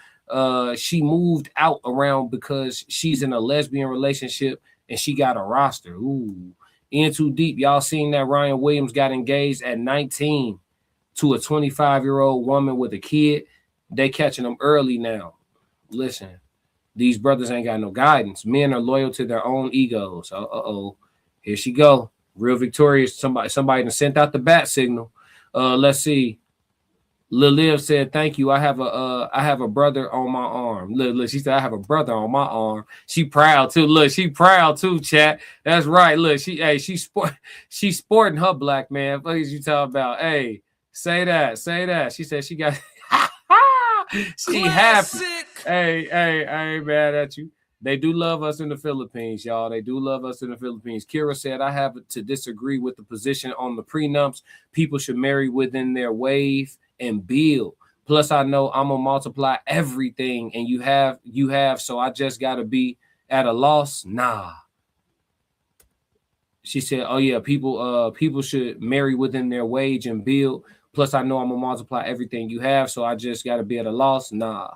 She moved out around because she's in a lesbian relationship and she got a roster. Ooh, in too deep. Y'all seen that Ryan Williams got engaged at 19 to a 25-year-old woman with a kid. They catching them early now. Listen, these brothers ain't got no guidance. Men are loyal to their own egos. Here she go. Real victorious. Somebody done sent out the bat signal. Let's see. Liliv said, thank you. I have a brother on my arm. Look, she said, I have a brother on my arm. She proud too. Look, she proud too, chat. That's right. Look, she's sporting her black man. What is you talking about? Hey, say that. She said she got she happy. Hey, I ain't mad at you. They do love us in the Philippines, y'all. They do love us in the Philippines. Kira said, I have to disagree with the position on the prenups. People should marry within their wave and build. Plus, I know I'm going to multiply everything, and you have, so I just got to be at a loss. Nah. She said, oh, yeah, people should marry within their wage and build. Plus, I know I'm going to multiply everything you have, so I just got to be at a loss. Nah.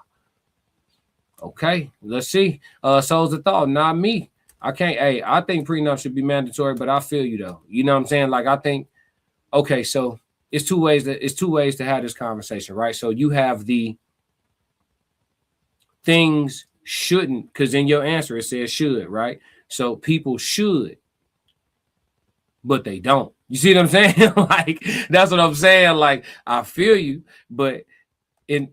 Okay, let's see. Souls of Thought, not me. I can't. Hey, I think prenup should be mandatory, but I feel you though. You know what I'm saying? Like I think. Okay, so it's two ways to have this conversation, right? So you have the things shouldn't, because in your answer it says should, right? So people should, but they don't. You see what I'm saying? Like that's what I'm saying. Like I feel you, but in.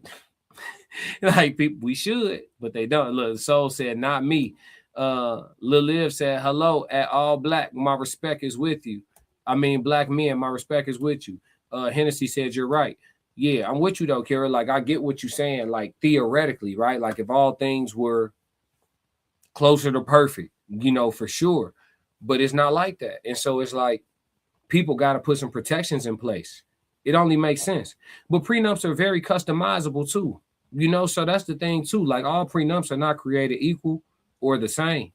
Like people, we should, but they don't. Look, the soul said, not me. Liliv said, hello, at all black, my respect is with you. I mean, black men, my respect is with you. Hennessy said, you're right. Yeah, I'm with you though, Kara. Like, I get what you're saying, like theoretically, right? Like if all things were closer to perfect, you know, for sure. But it's not like that. And so it's like people got to put some protections in place. It only makes sense. But prenups are very customizable too. You know, so that's the thing too. Like all prenups are not created equal or the same,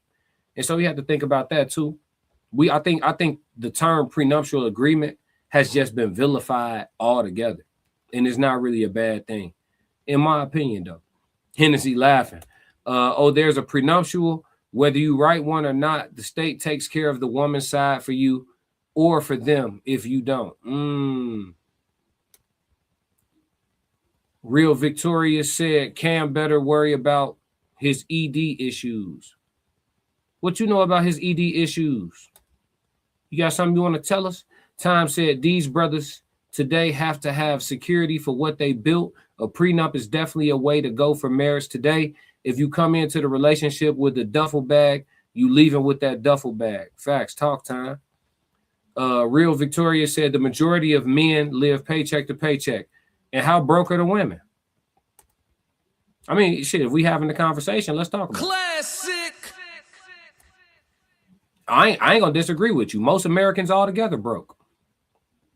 and so we have to think about that too. I think the term prenuptial agreement has just been vilified altogether. And it's not really a bad thing, in my opinion, though. Hennessy laughing. There's a prenuptial. Whether you write one or not, the state takes care of the woman's side for you or for them if you don't. Real Victorious said Cam better worry about his ED issues. What you know about his ED issues? You got something you want to tell us? Time said these brothers today have to have security for what they built. A prenup is definitely a way to go for marriage today. If you come into the relationship with a duffel bag, you leaving with that duffel bag. Facts, talk time. Real Victoria said the majority of men live paycheck to paycheck. And how broke are the women? I mean, shit, if we having the conversation, let's talk about it. Classic. I ain't gonna disagree with you. Most Americans altogether broke.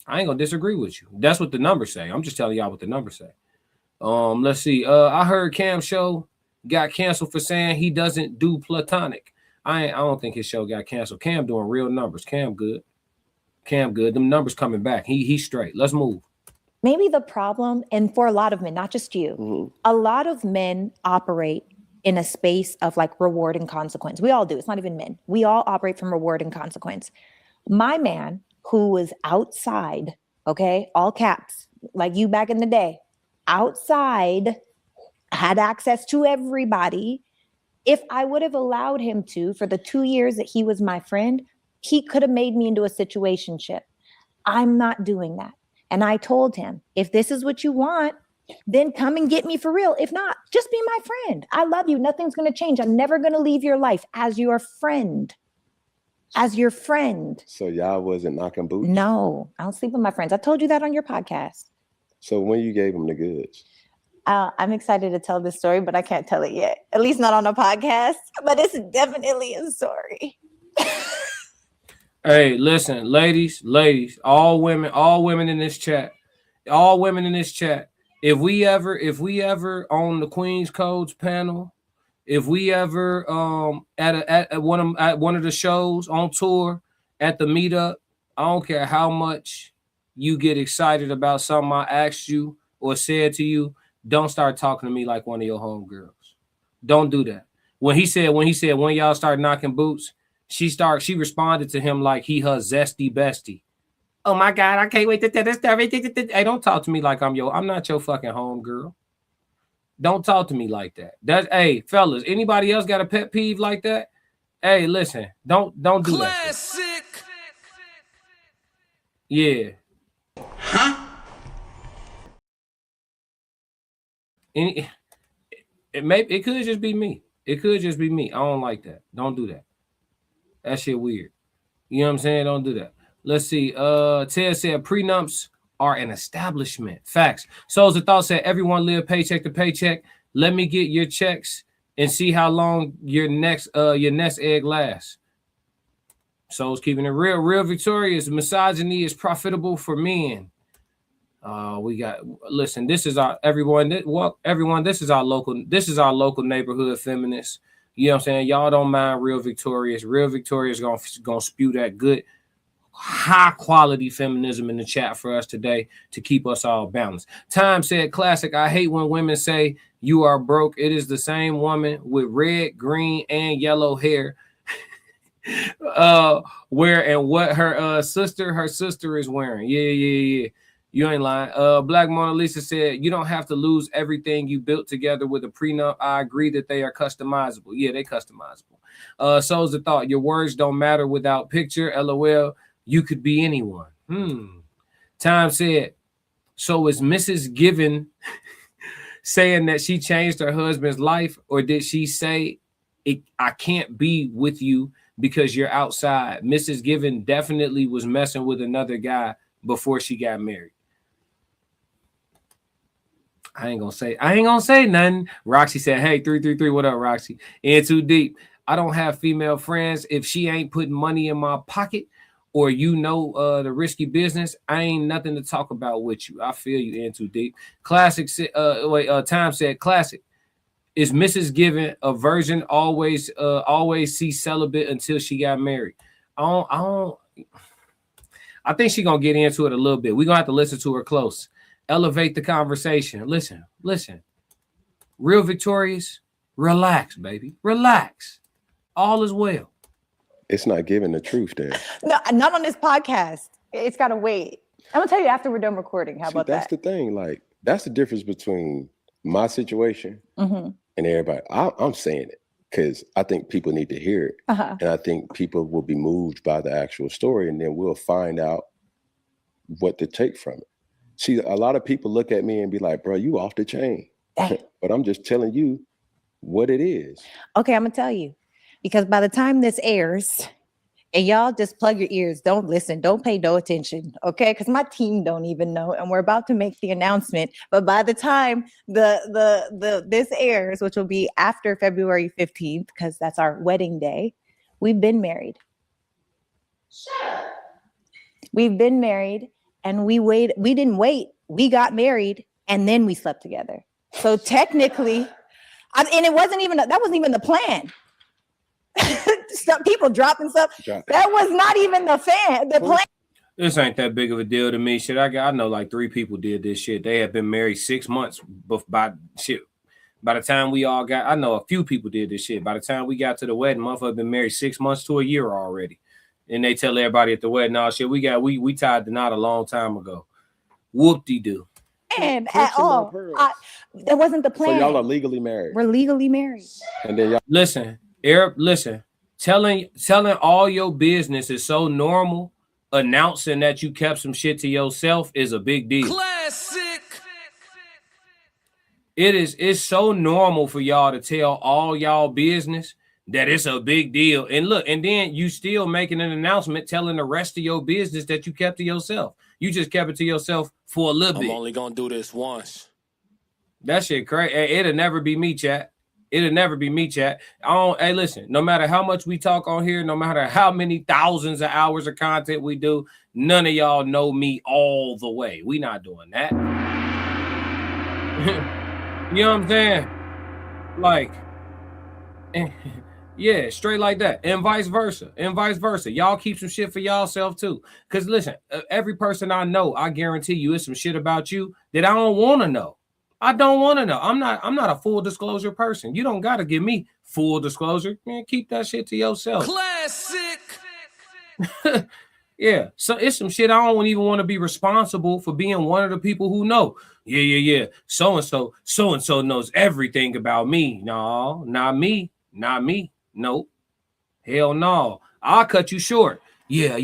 I ain't gonna disagree with you. That's what the numbers say. I'm just telling y'all what the numbers say. Let's see. I heard Cam show got canceled for saying he doesn't do platonic. I don't think his show got canceled. Cam doing real numbers. Cam good. Them numbers coming back. He's straight. Let's move. Maybe the problem, and for a lot of men, not just you, a lot of men operate in a space of like reward and consequence. We all do. It's not even men. We all operate from reward and consequence. My man, who was outside, okay, all caps, like you back in the day, outside, had access to everybody. If I would have allowed him to, for the 2 years that he was my friend, he could have made me into a situationship. I'm not doing that. And I told him, if this is what you want, then come and get me for real. If not, just be my friend. I love you. Nothing's going to change. I'm never going to leave your life as your friend. As your friend. So y'all wasn't knocking boots? No, I don't sleep with my friends. I told you that on your podcast. So when you gave him the goods? I'm excited to tell this story, but I can't tell it yet. At least not on a podcast. But it's definitely a story. Hey, listen, ladies, all women in this chat, if we ever on the Queen's Codes panel, if we ever at one of the shows on tour, at the meetup, I don't care how much you get excited about something I asked you or said to you, don't start talking to me like one of your homegirls. Don't do that. When he said when y'all start knocking boots, she responded to him like he her zesty bestie. Oh my God, I can't wait to tell this story. Hey, don't talk to me like I'm not your fucking homegirl. Don't talk to me like that. Hey, fellas, anybody else got a pet peeve like that? Hey, listen, don't do Classic. that. Yeah. Huh? It could just be me. It could just be me. I don't like that. Don't do that. That shit weird. You know what I'm saying? Don't do that. Let's see. Ted said prenups are an establishment. Facts. Souls of Thought said everyone live paycheck to paycheck. Let me get your checks and see how long your next egg lasts. Souls keeping it real. Real Victorious. Misogyny is profitable for men. Listen, this is our this is our local neighborhood feminists. You know what I'm saying? Y'all don't mind Real Victorious. Real Victorious gonna spew that good, high quality feminism in the chat for us today to keep us all balanced. Time said classic. I hate when women say you are broke. It is the same woman with red, green, and yellow hair. Where and what her sister is wearing. Yeah. You ain't lying. Black Mona Lisa said, you don't have to lose everything you built together with a prenup. I agree that they are customizable. Yeah, they customizable. Souls of Thought, your words don't matter without picture. LOL, you could be anyone. Time said, so is Mrs. Given saying that she changed her husband's life, or did she say, I can't be with you because you're outside? Mrs. Given definitely was messing with another guy before she got married. I ain't gonna say nothing. Roxy said, hey, 333, what up, Roxy? In too deep. I don't have female friends. If she ain't putting money in my pocket or the risky business, I ain't nothing to talk about with you. I feel you, in too deep. Classic Time said classic. Is Mrs. Given a virgin always see celibate until she got married? I don't I think she's gonna get into it a little bit. We're gonna have to listen to her close. Elevate the conversation. Listen. Real Victorious, relax, baby. Relax. All is well. It's not giving the truth then. No, not on this podcast. It's got to wait. I'm going to tell you after we're done recording. How about that's that? The thing. Like, that's the difference between my situation and everybody. I'm saying it because I think people need to hear it. And I think people will be moved by the actual story, and then we'll find out what to take from it. See, a lot of people look at me and be like, bro, you off the chain. But I'm just telling you what it is. Okay, I'm going to tell you. Because by the time this airs, and y'all just plug your ears, don't listen, don't pay no attention, okay? Because my team don't even know, and we're about to make the announcement. But by the time this airs, which will be after February 15th, because that's our wedding day, we've been married. We've been married, and we didn't wait. We got married, and then we slept together. So technically, and it wasn't even the plan. Some people dropping stuff. That was not even the plan. This ain't that big of a deal to me. Shit, I know like 3 people did this shit. They have been married 6 months. By the time we all got, I know a few people did this shit. By the time we got to the wedding, motherfucker been married 6 months to a year already. And they tell everybody at the wedding, "Oh shit, we tied the knot a long time ago." Whoop-de-doo. And at all, that wasn't the plan. So y'all are legally married. We're legally married. And then y'all listen. Arab, listen, telling all your business is so normal. Announcing that you kept some shit to yourself is a big deal. Classic. It's so normal for y'all to tell all y'all business that it's a big deal. And look, and then you still making an announcement telling the rest of your business that you kept to yourself. You just kept it to yourself for a little bit. I'm only gonna do this once. That shit crazy. It'll never be me, chat. It'll never be me, chat. Hey, listen, no matter how much we talk on here, no matter how many thousands of hours of content we do, none of y'all know me all the way. We not doing that. You know what I'm saying? Like, yeah, straight like that. And vice versa. Y'all keep some shit for y'allself too. Because listen, every person I know, I guarantee you it's some shit about you that I don't want to know. I don't want to know. I'm not a full disclosure person. You don't got to give me full disclosure. Man, keep that shit to yourself. Classic. Yeah. So it's some shit I don't even want to be responsible for being one of the people who know. Yeah. So-and-so knows everything about me. No, not me. Nope. Hell no. I'll cut you short. Yeah,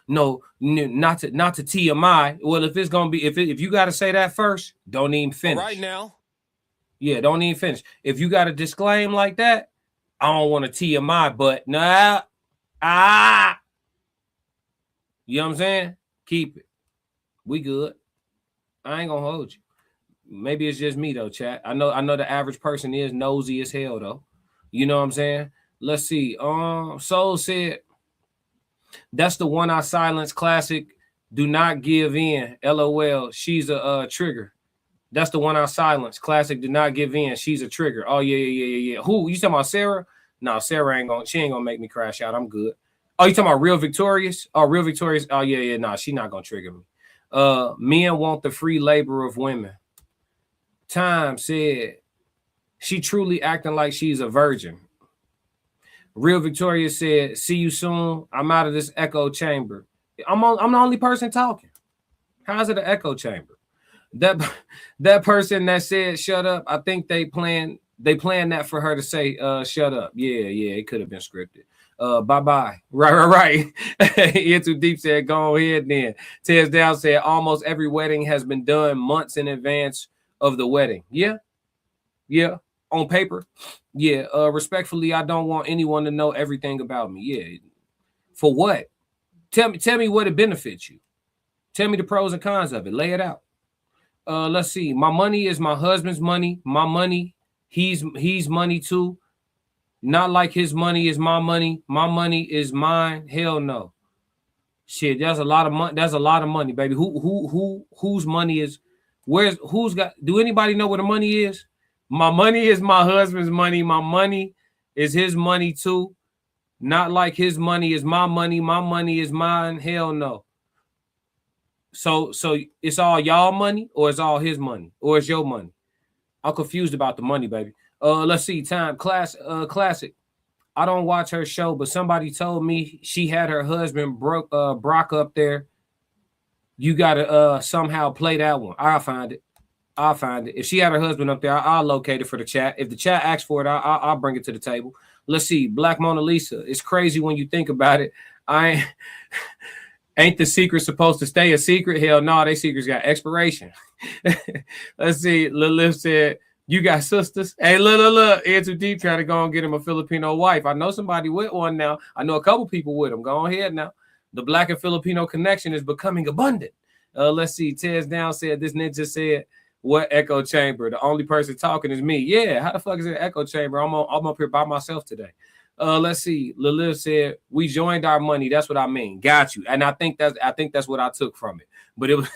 no, not to TMI. Well, if it's gonna be, if you gotta say that first, don't even finish. Right now. Yeah, don't even finish. If you gotta disclaim like that, I don't want to TMI, but nah, you know what I'm saying? Keep it. We good. I ain't gonna hold you. Maybe it's just me though, chat. I know the average person is nosy as hell though. You know what I'm saying? Let's see. Soul said, that's the one I silence classic. Do not give in. LOL. She's a trigger. That's the one I silence. Classic. Do not give in. She's a trigger. Oh yeah. Who? You talking about Sarah? No, Sarah ain't gonna make me crash out. I'm good. Oh, you talking about Real Victorious? Oh, Real Victorious. Oh yeah. Nah, she not gonna trigger me. Men want the free labor of women. Time said she truly acting like she's a virgin. Real Victoria said, see you soon. I'm out of this echo chamber. I'm the only person talking. How's it an echo chamber? That person that said shut up, I think they planned that for her to say shut up. Yeah, it could have been scripted. Bye-bye. Right. Into Deep said, go ahead then. Tez Down said, almost every wedding has been done months in advance of the wedding. Yeah. On paper. Yeah. Respectfully, I don't want anyone to know everything about me. Yeah. For what? Tell me what it benefits you. Tell me the pros and cons of it. Lay it out. Let's see. My money is my husband's money. My money, he's money too. Not like his money is my money. My money is mine. Hell no. Shit, there's a lot of money. There's a lot of money, baby. Whose money is? Do anybody know where the money is? My money is my husband's money. My money is his money too. Not like his money is my money. My money is mine. Hell no. So it's all y'all money, or it's all his money, or it's your money? I'm confused about the money, baby. Let's see. Classic. I don't watch her show, but somebody told me she had her husband Brock up there. You gotta somehow play that one. I'll find it. If she had her husband up there, I'll locate it for the chat. If the chat asks for it, I'll bring it to the table. Let's see. Black Mona Lisa. It's crazy when you think about it. Ain't the secret supposed to stay a secret? Hell no, they secrets got expiration. Let's see. Lil said, you got sisters? Hey, look. Ed Too Deep trying to go and get him a Filipino wife. I know somebody with one now. I know a couple people with them. Go ahead now. The Black and Filipino connection is becoming abundant. Let's see. Tez Down said, this ninja said, what echo chamber? The only person talking is me. Yeah, how the fuck is it an echo chamber? I'm up here by myself today. Let's see. Lilith said, we joined our money. That's what I mean. Got you. And I think that's what I took from it. But it was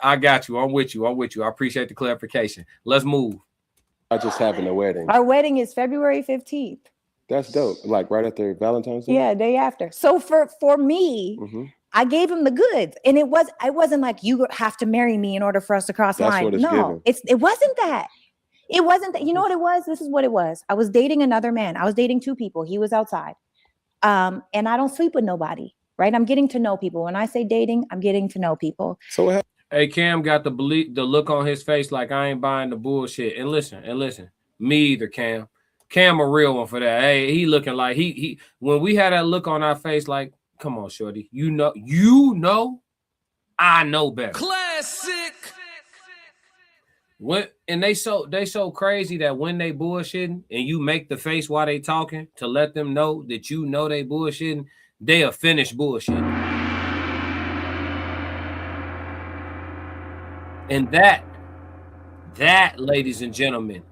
I got you. I'm with you. I appreciate the clarification. Let's move. I just having a wedding. Our wedding is February 15th. That's dope. Like right after Valentine's Day? Yeah, day after. So for me, I gave him the goods. And it wasn't like you have to marry me in order for us to cross the line. No, it wasn't that. It wasn't that. You know what it was? This is what it was. I was dating another man. I was dating two people. He was outside. And I don't sleep with nobody, right? I'm getting to know people. When I say dating, I'm getting to know people. So what happened? Hey, Cam got the look on his face like I ain't buying the bullshit. And listen, me either, Cam. Cam a real one for that. Hey, he looking like he when we had that look on our face, like, come on, shorty. You know, I know better. Classic. And they so crazy that when they bullshitting and you make the face while they talking to let them know that you know they bullshitting, they'll finish bullshitting. And that, ladies and gentlemen,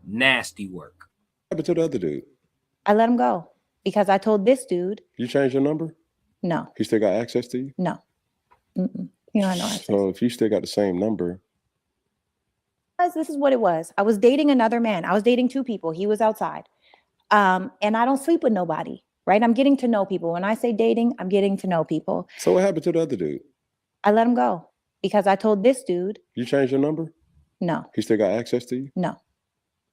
nasty work. What happened to the other dude? I let him go because I told this dude. You changed your number? No. He still got access to you? No. You know, I know. So if you still got the same number. This is what it was. I was dating another man. I was dating two people. He was outside. And I don't sleep with nobody, right? I'm getting to know people. When I say dating, I'm getting to know people. So what happened to the other dude? I let him go because I told this dude. You changed your number? No. He still got access to you? No.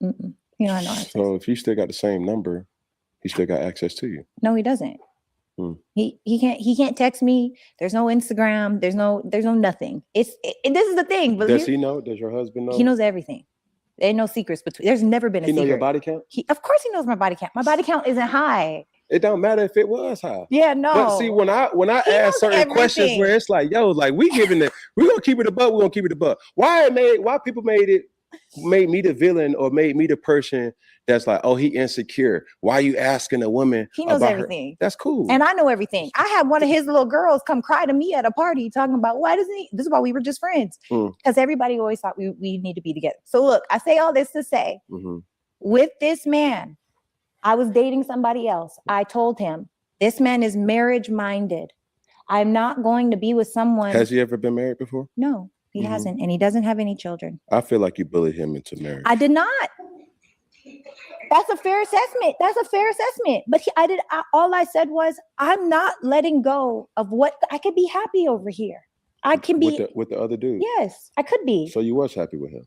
You know, I know. So if you still got the same number, he still got access to you? No, he doesn't. He can't text me. There's no Instagram. There's no nothing. This is the thing. But does he know? Does your husband know? He knows everything. There ain't no secrets between. There's never been a secret. He know your body count? Of course he knows my body count. My body count isn't high. It don't matter if it was high. Yeah, no. But see, when I ask certain questions where it's like, yo, like we gonna keep it above, we're gonna keep it above. Why people made me the villain or made me the person that's like, oh, he insecure. Why are you asking a woman? He knows about everything. Her? That's cool. And I know everything. I had one of his little girls come cry to me at a party talking about this is why we were just friends. Because everybody always thought we need to be together. So look, I say all this to say, with this man, I was dating somebody else. I told him, this man is marriage minded. I'm not going to be with someone. Has he ever been married before? No, he hasn't. And he doesn't have any children. I feel like you bullied him into marriage. I did not. That's a fair assessment. But all I said was, I'm not letting go of what I could be happy over here. I can be with the other dude. Yes, I could be. So you was happy with him?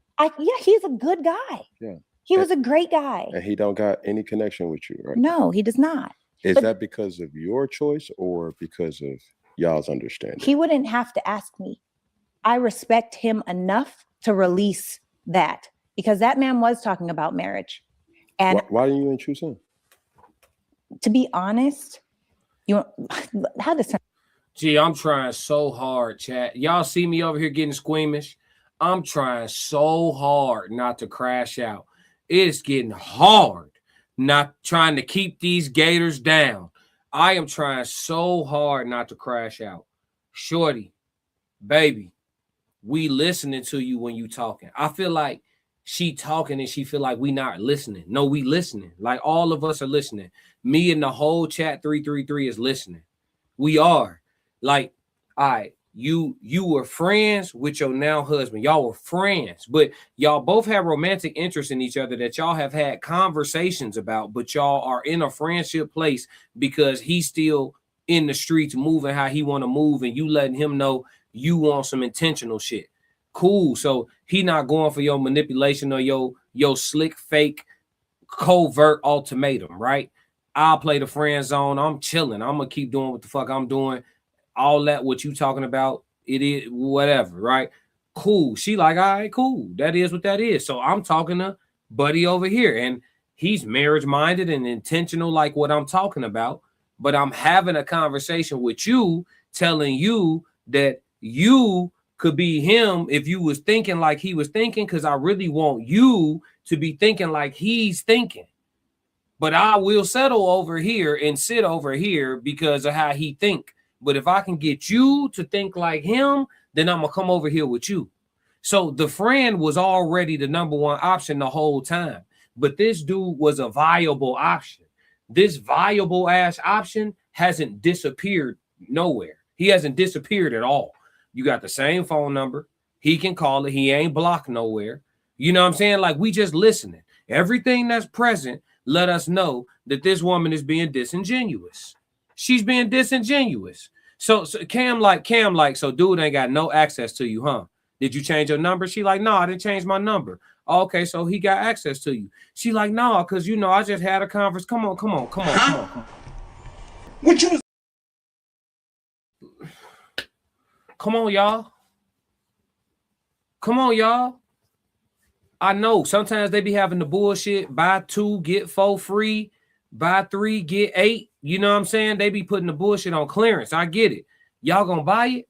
He's a good guy. Yeah. He was a great guy. And he don't got any connection with you, right? No, he does not. Is that because of your choice or because of y'all's understanding? He wouldn't have to ask me. I respect him enough to release that because that man was talking about marriage. And why didn't you choose him? To be honest, how this turn? Gee, I'm trying so hard, chat. Y'all see me over here getting squeamish. I'm trying so hard not to crash out. It's getting hard not trying to keep these gators down. I am trying so hard not to crash out. Shorty, baby, we listening to you when you talking. I feel like she talking and she feel like we not listening. No, we listening. Like all of us are listening. Me and the whole chat 333 is listening. We are. Like, all right, you were friends with your now husband. Y'all were friends, but y'all both have romantic interest in each other that y'all have had conversations about, but y'all are in a friendship place because he still in the streets moving how he want to move, and you letting him know you want some intentional shit. Cool. So he not going for your manipulation or your slick, fake, covert ultimatum, right? I'll play the friend zone. I'm chilling. I'm gonna keep doing what the fuck I'm doing. All that what you talking about, it is whatever, right? Cool. She like, all right, cool. That is what that is. So I'm talking to buddy over here, and he's marriage minded and intentional, like what I'm talking about. But I'm having a conversation with you, telling you that you could be him if you was thinking like he was thinking, because I really want you to be thinking like he's thinking. But I will settle over here and sit over here because of how he think. But if I can get you to think like him, then I'm gonna come over here with you. So the friend was already the number one option the whole time. But this dude was a viable option. This viable ass option hasn't disappeared nowhere. He hasn't disappeared at all. You got the same phone number. He can call it. He ain't blocked nowhere. You know what I'm saying? Like, we just listening. Everything that's present let us know that this woman is being disingenuous. She's being disingenuous. So Cam like, so dude ain't got no access to you, huh? Did you change your number? She like, no, I didn't change my number. Okay, so he got access to you. She like, no, because, you know, I just had a conference. Come on. What you was? Come on, y'all. I know sometimes they be having the bullshit, buy 2, get 4 free, buy 3, get 8. You know what I'm saying? They be putting the bullshit on clearance. I get it. Y'all gonna buy it?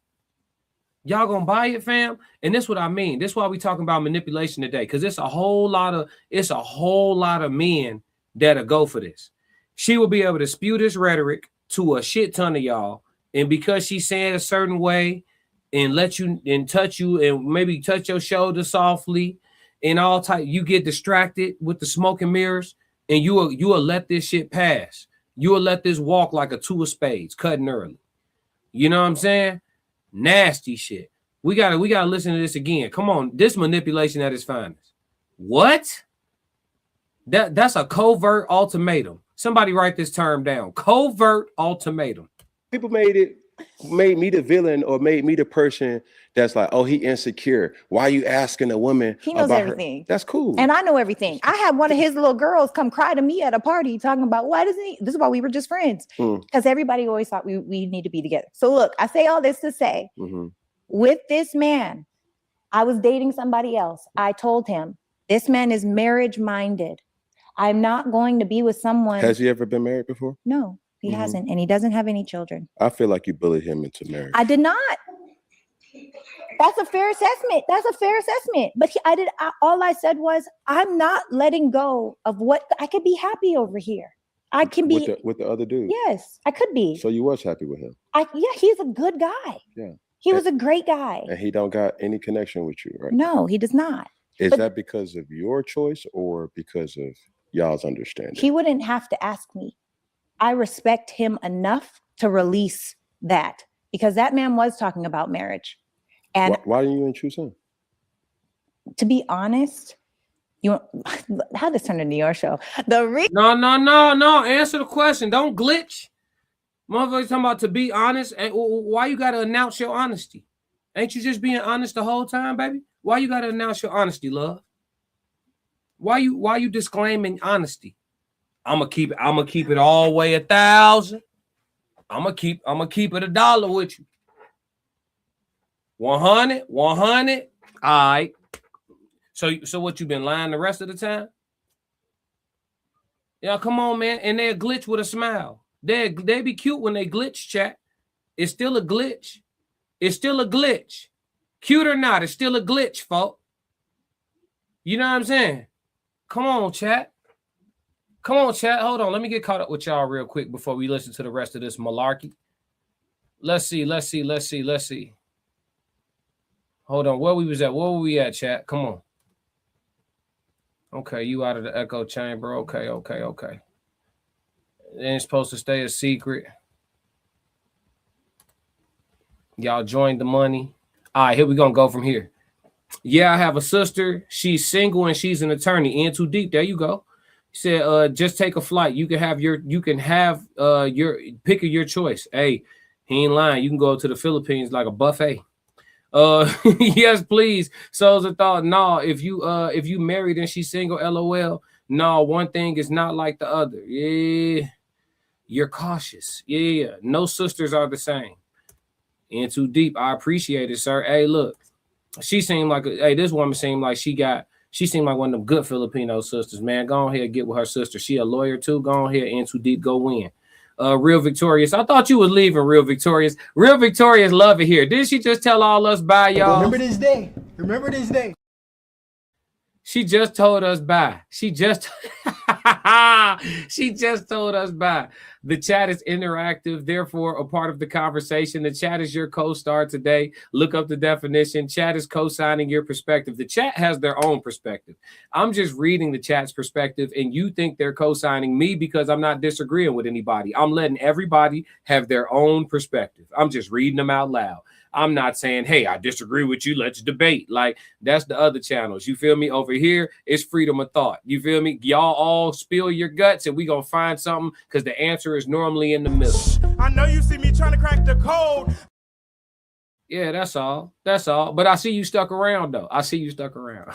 Y'all gonna buy it, fam? And this is what I mean. This is why we talking about manipulation today, because it's a whole lot of men that'll go for this. She will be able to spew this rhetoric to a shit ton of y'all, and because she's saying a certain way and let you and touch you and maybe touch your shoulder softly and all type, you get distracted with the smoke and mirrors, and you will let this shit pass. You will let this walk like a 2 of spades, cutting early. You know what I'm saying? Nasty shit. We gotta listen to this again. Come on, this manipulation at its finest. What? That's a covert ultimatum. Somebody write this term down. Covert ultimatum. People made me the villain, or made me the person that's like, oh, he insecure. Why are you asking a woman? He knows about everything. Her? That's cool. And I know everything. I had one of his little girls come cry to me at a party talking about, why doesn't he? This is why we were just friends. Because everybody always thought we need to be together. So look, I say all this to say, with this man, I was dating somebody else. I told him, this man is marriage minded. I'm not going to be with someone. Has he ever been married before? No, he hasn't. And he doesn't have any children. I feel like you bullied him into marriage. I did not. That's a fair assessment. But all I said was, I'm not letting go of what I could be happy over here. I can be with the other dude. Yes, I could be. So you was happy with him? Yeah, he's a good guy. Yeah. He was a great guy. And he don't got any connection with you, right? No, he does not. Is that because of your choice or because of y'all's understanding? He wouldn't have to ask me. I respect him enough to release that, because that man was talking about marriage. And why didn't you choose him? To be honest, how this turned into your show? No. Answer the question. Don't glitch. Motherfuckers talking about to be honest. And why you gotta announce your honesty? Ain't you just being honest the whole time, baby? Why you gotta announce your honesty, love? Why you disclaiming honesty? I'm gonna keep it all the way 1,000. I'm gonna keep it $1 with you. 100. All right. So what, you been lying the rest of the time? Yeah, come on, man. And they'll glitch with a smile. They be cute when they glitch, chat. It's still a glitch. Cute or not, it's still a glitch, folks. You know what I'm saying? Come on, chat. Hold on. Let me get caught up with y'all real quick before we listen to the rest of this malarkey. Let's see. Hold on. Where were we at, chat? Come on. Okay, you out of the echo chamber. Okay. It ain't supposed to stay a secret. Y'all joined the money. All right, here we gonna go from here. Yeah, I have a sister. She's single and she's an attorney. In too deep. There you go. Said, just take a flight. You can have your pick of your choice. Hey, he ain't lying. You can go to the Philippines like a buffet. Yes, please. Souls of thought. No, if you married and she's single, LOL. No, one thing is not like the other. Yeah, you're cautious. Yeah. No sisters are the same. In too deep. I appreciate it, sir. Hey, look, she seemed like this woman seemed like she seemed like one of them good Filipino sisters, man. Go ahead, get with her sister. She a lawyer too. Go ahead, in too deep, go win. Real Victorious. I thought you was leaving, Real Victorious. Real Victorious love it here. Didn't she just tell all us bye, y'all? Remember this day. Remember this day. She just told us bye. She just told us bye. The chat is interactive, therefore a part of the conversation. The chat is your co-star today. Look up the definition. Chat is co-signing your perspective. The chat has their own perspective. I'm just reading the chat's perspective, and you think they're co-signing me because I'm not disagreeing with anybody. I'm letting everybody have their own perspective. I'm just reading them out loud. I'm not saying, hey, I disagree with you. Let's debate. Like, that's the other channels. You feel me? Over here, it's freedom of thought. You feel me? Y'all all spill your guts and we going to find something because the answer is normally in the middle. I know you see me trying to crack the code. Yeah, that's all. That's all. But I see you stuck around, though. I see you stuck around.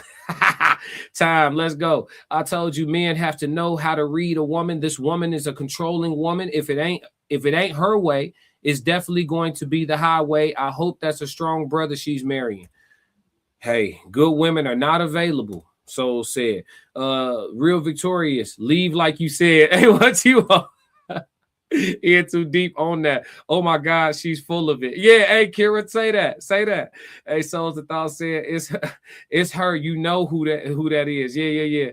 Time, let's go. I told you men have to know how to read a woman. This woman is a controlling woman. If it ain't her way, it's definitely going to be the highway. I hope that's a strong brother she's marrying. Hey, good women are not available. Soul said. Real Victorious, leave like you said. Hey, what you want? In too deep on that. Oh my God, she's full of it. Yeah, hey Kira, say that. Say that. Hey, Souls of Thought said it's her. You know who that is. Yeah.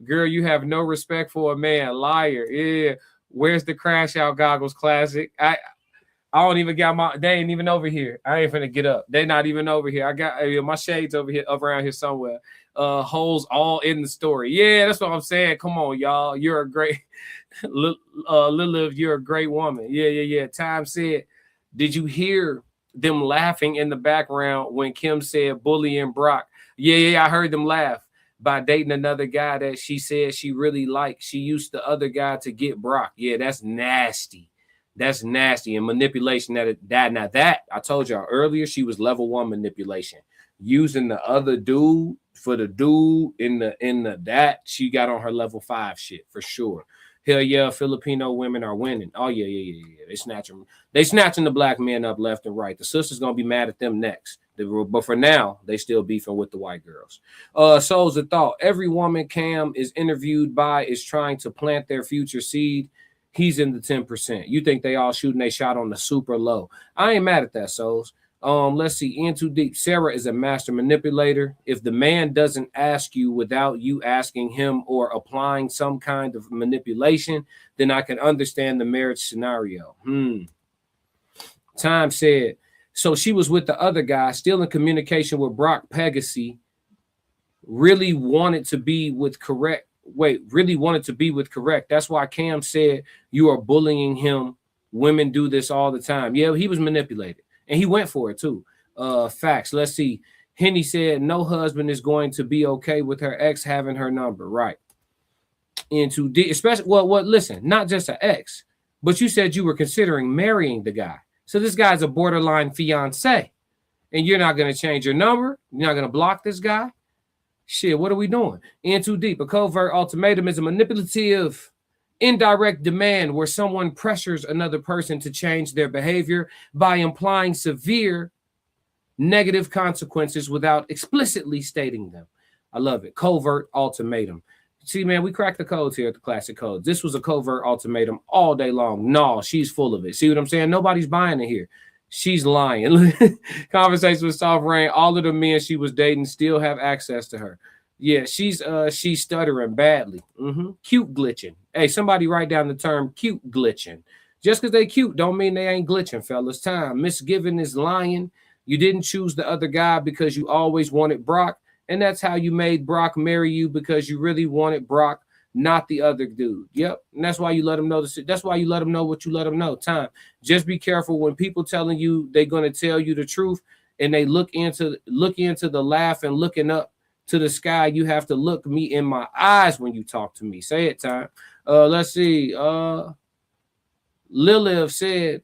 Girl, you have no respect for a man. Liar. Yeah. Where's the Crash Out Goggles classic? I don't even got they ain't even over here. I ain't finna get up. They not even over here. I got my shades over here, up around here somewhere. Holes all in the story. Yeah, that's what I'm saying. Come on, y'all. You're a great Lilith, you're a great woman. Yeah. Time said, did you hear them laughing in the background when Kim said bullying Brock? Yeah, I heard them laugh by dating another guy that she said she really liked. She used the other guy to get Brock. Yeah, that's nasty. That's nasty and manipulation. That I told y'all earlier, she was level 1 manipulation, using the other dude for the dude in the that she got on her level 5 shit for sure. Hell yeah, Filipino women are winning. Oh yeah. They snatching the black men up left and right. The sisters gonna be mad at them next. But for now, they still beefing with the white girls. Souls of Thought. Every woman Cam is interviewed by is trying to plant their future seed. He's in the 10%. You think they all shooting they shot on the super low. I ain't mad at that, Souls. Let's see. In too deep. Sarah is a master manipulator. If the man doesn't ask you without you asking him or applying some kind of manipulation, then I can understand the marriage scenario. Time said, so she was with the other guy, still in communication with Brock Pegasi, really wanted to be with correct. That's why Cam said you are bullying him. Women do this all the time. Yeah, he was manipulated. And he went for it too. Facts. Let's see. Henny said no husband is going to be okay with her ex having her number. Right. Into especially listen, not just an ex, but you said you were considering marrying the guy. So this guy's a borderline fiance. And you're not going to change your number. You're not going to block this guy. Shit, what are we doing? In too deep. A covert ultimatum is a manipulative, indirect demand where someone pressures another person to change their behavior by implying severe negative consequences without explicitly stating them. I love it. Covert ultimatum. See, man, we cracked the codes here at the Classic Codes. This was a covert ultimatum all day long. No, she's full of it. See what I'm saying? Nobody's buying it here. She's lying. Conversation with Soft Rain. All of the men she was dating still have access to her. Yeah, she's stuttering badly. Cute glitching. Hey, somebody write down the term cute glitching. Just because they cute don't mean they ain't glitching, fellas. Time. Misgiving is lying. You didn't choose the other guy because you always wanted Brock, and that's how you made Brock marry you, because you really wanted Brock, not the other dude. Yep. And that's why you let him know that's why you let him know what you let him know. Time. Just be careful when people telling you they're going to tell you the truth and they look into the laugh and looking up to the sky. You have to look me in my eyes when you talk to me. Say it, time. Let's see. Lilith said,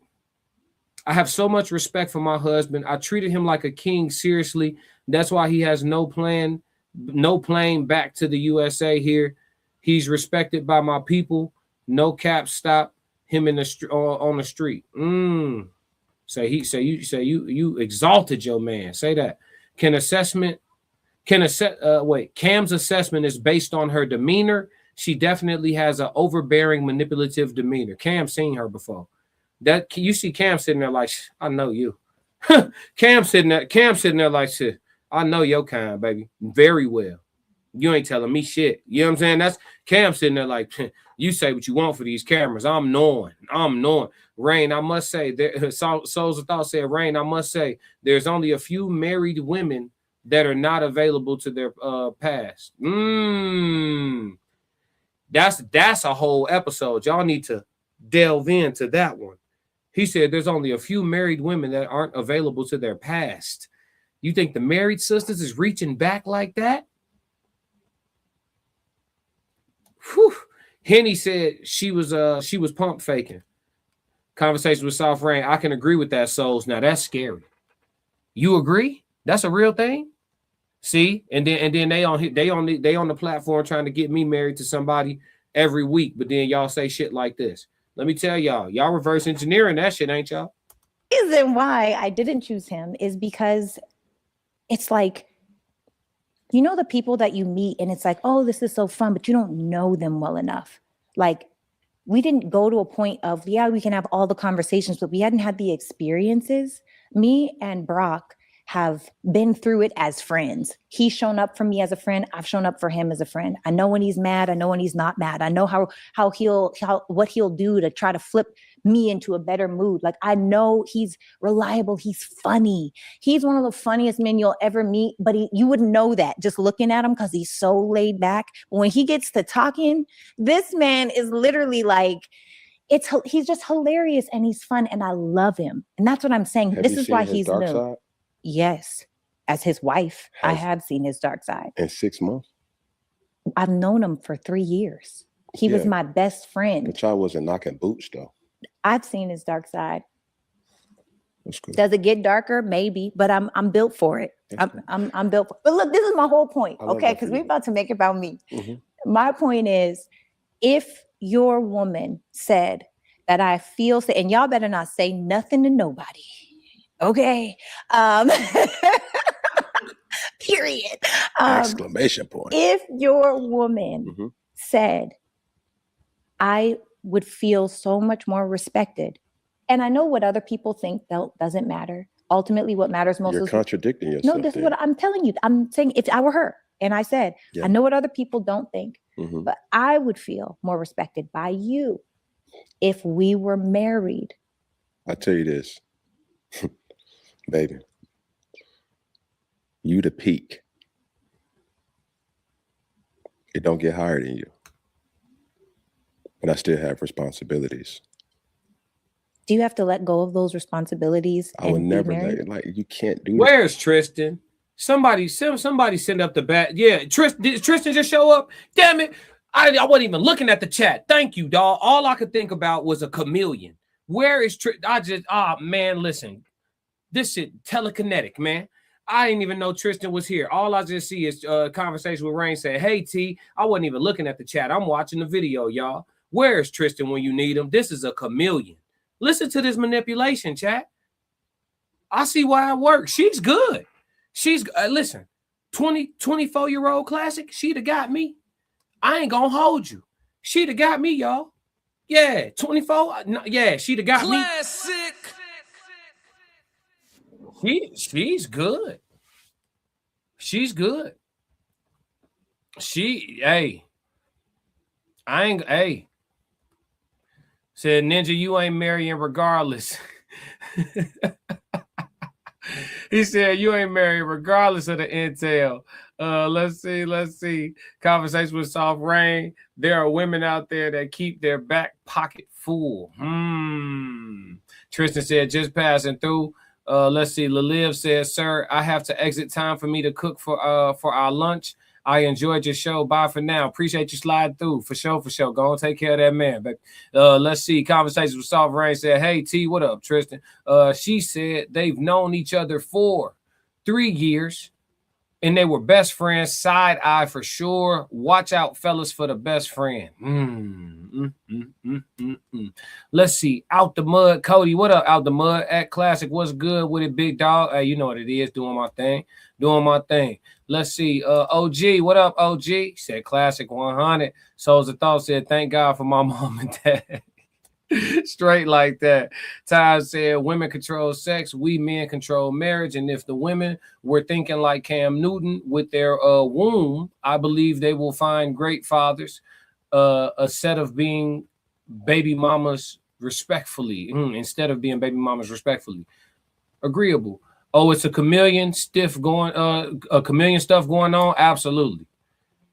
I have so much respect for my husband. I treated him like a king. Seriously. That's why he has no plane back to the USA here. He's respected by my people. No cap stop him in the on the street. You exalted your man. Say that. Cam's assessment is based on her demeanor. She definitely has an overbearing, manipulative demeanor. Cam seen her before. That you see Cam sitting there like, I know you. Cam sitting there like, shit, I know your kind, baby, very well. You ain't telling me shit. You know what I'm saying? That's Cam sitting there like, you say what you want for these cameras. I'm knowing. Rain, I must say, Souls of Thought said, Rain, I must say, there's only a few married women that are not available to their past. That's a whole episode. Y'all need to delve into that one. He said there's only a few married women that aren't available to their past. You think the married sisters is reaching back like that? Whew. Henny said she was pump faking. Conversation with Soft Rain. I can agree with that, Souls. Now that's scary. You agree? That's a real thing. See, and then they on the platform trying to get me married to somebody every week, but then y'all say shit like this. Let me tell y'all reverse engineering that shit, ain't y'all? The reason why I didn't choose him is because it's like, you know, the people that you meet and it's like, oh, this is so fun, but you don't know them well enough. Like, we didn't go to a point of, yeah, we can have all the conversations, but we hadn't had the experiences. Me and Brock have been through it as friends. He's shown up for me as a friend. I've shown up for him as a friend. I know when he's mad. I know when he's not mad. I know what he'll do to try to flip me into a better mood. Like, I know he's reliable. He's funny. He's one of the funniest men you'll ever meet, but you wouldn't know that just looking at him because he's so laid back. When he gets to talking, this man is literally like, he's just hilarious and he's fun and I love him. And that's what I'm saying. This is why he's new. Side? Yes. As his wife, I have seen his dark side. In 6 months? I've known him for 3 years. He was my best friend. The child wasn't knocking boots though. I've seen his dark side. That's good. Does it get darker? Maybe, but I'm built for it. I'm built for it. But look, this is my whole point, okay? Because we're about to make it about me. Mm-hmm. My point is, if your woman said that I feel, and y'all better not say nothing to nobody. Okay. Period. Exclamation point. If your woman said, I would feel so much more respected, and I know what other people think doesn't matter. Ultimately, what matters most You're is contradicting yourself. No, this is what I'm telling you. I'm saying if I were her and I said, I know what other people don't think, but I would feel more respected by you if we were married. I tell you this. Baby, you the peak. It don't get higher than you. But I still have responsibilities. Do you have to let go of those responsibilities? I would never let you can't do Where's Tristan? Somebody send up the bat. Yeah, did Tristan just show up? Damn it. I wasn't even looking at the chat. Thank you, dog. All I could think about was a chameleon. Where is Tristan? Man, listen. This shit telekinetic, man. I didn't even know Tristan was here. All I just see is conversation with Rain saying, hey, T, I wasn't even looking at the chat. I'm watching the video, y'all. Where's Tristan when you need him? This is a chameleon. Listen to this manipulation, chat. I see why it works. She's good. She's, listen, 24-year-old classic, she'd have got me. I ain't gonna hold you. She'd have got me, y'all. Yeah, 24. Yeah, she'd have got me. Classic. She's good. She's good. Said Ninja, you ain't marrying regardless. He said you ain't married regardless of the intel. Let's see. Conversation with Soft Rain. There are women out there that keep their back pocket full. Tristan said just passing through. Let's see. Laliv says, sir, I have to exit. Time for me to cook for our lunch. I enjoyed your show. Bye for now. Appreciate you sliding through. For sure, for sure. Go and take care of that man. But let's see. Conversations with Soft Rain said, hey, T, what up, Tristan? She said they've known each other for 3 years. And they were best friends, side eye for sure. Watch out, fellas, for the best friend. Let's see. Out the mud. Cody, what up, Out the Mud? At Classic, what's good with it, big dog? Hey, you know what it is. Doing my thing. Doing my thing. Let's see. OG, what up, OG? Said Classic 100. Souls of Thought said, thank God for my mom and dad. Straight like that. Ty said, women control sex, we men control marriage. And if the women were thinking like Cam Newton with their womb, I believe they will find great fathers, a set of being baby mamas respectfully, instead of being baby mamas respectfully. Agreeable. Oh, it's a chameleon stuff going on. Absolutely.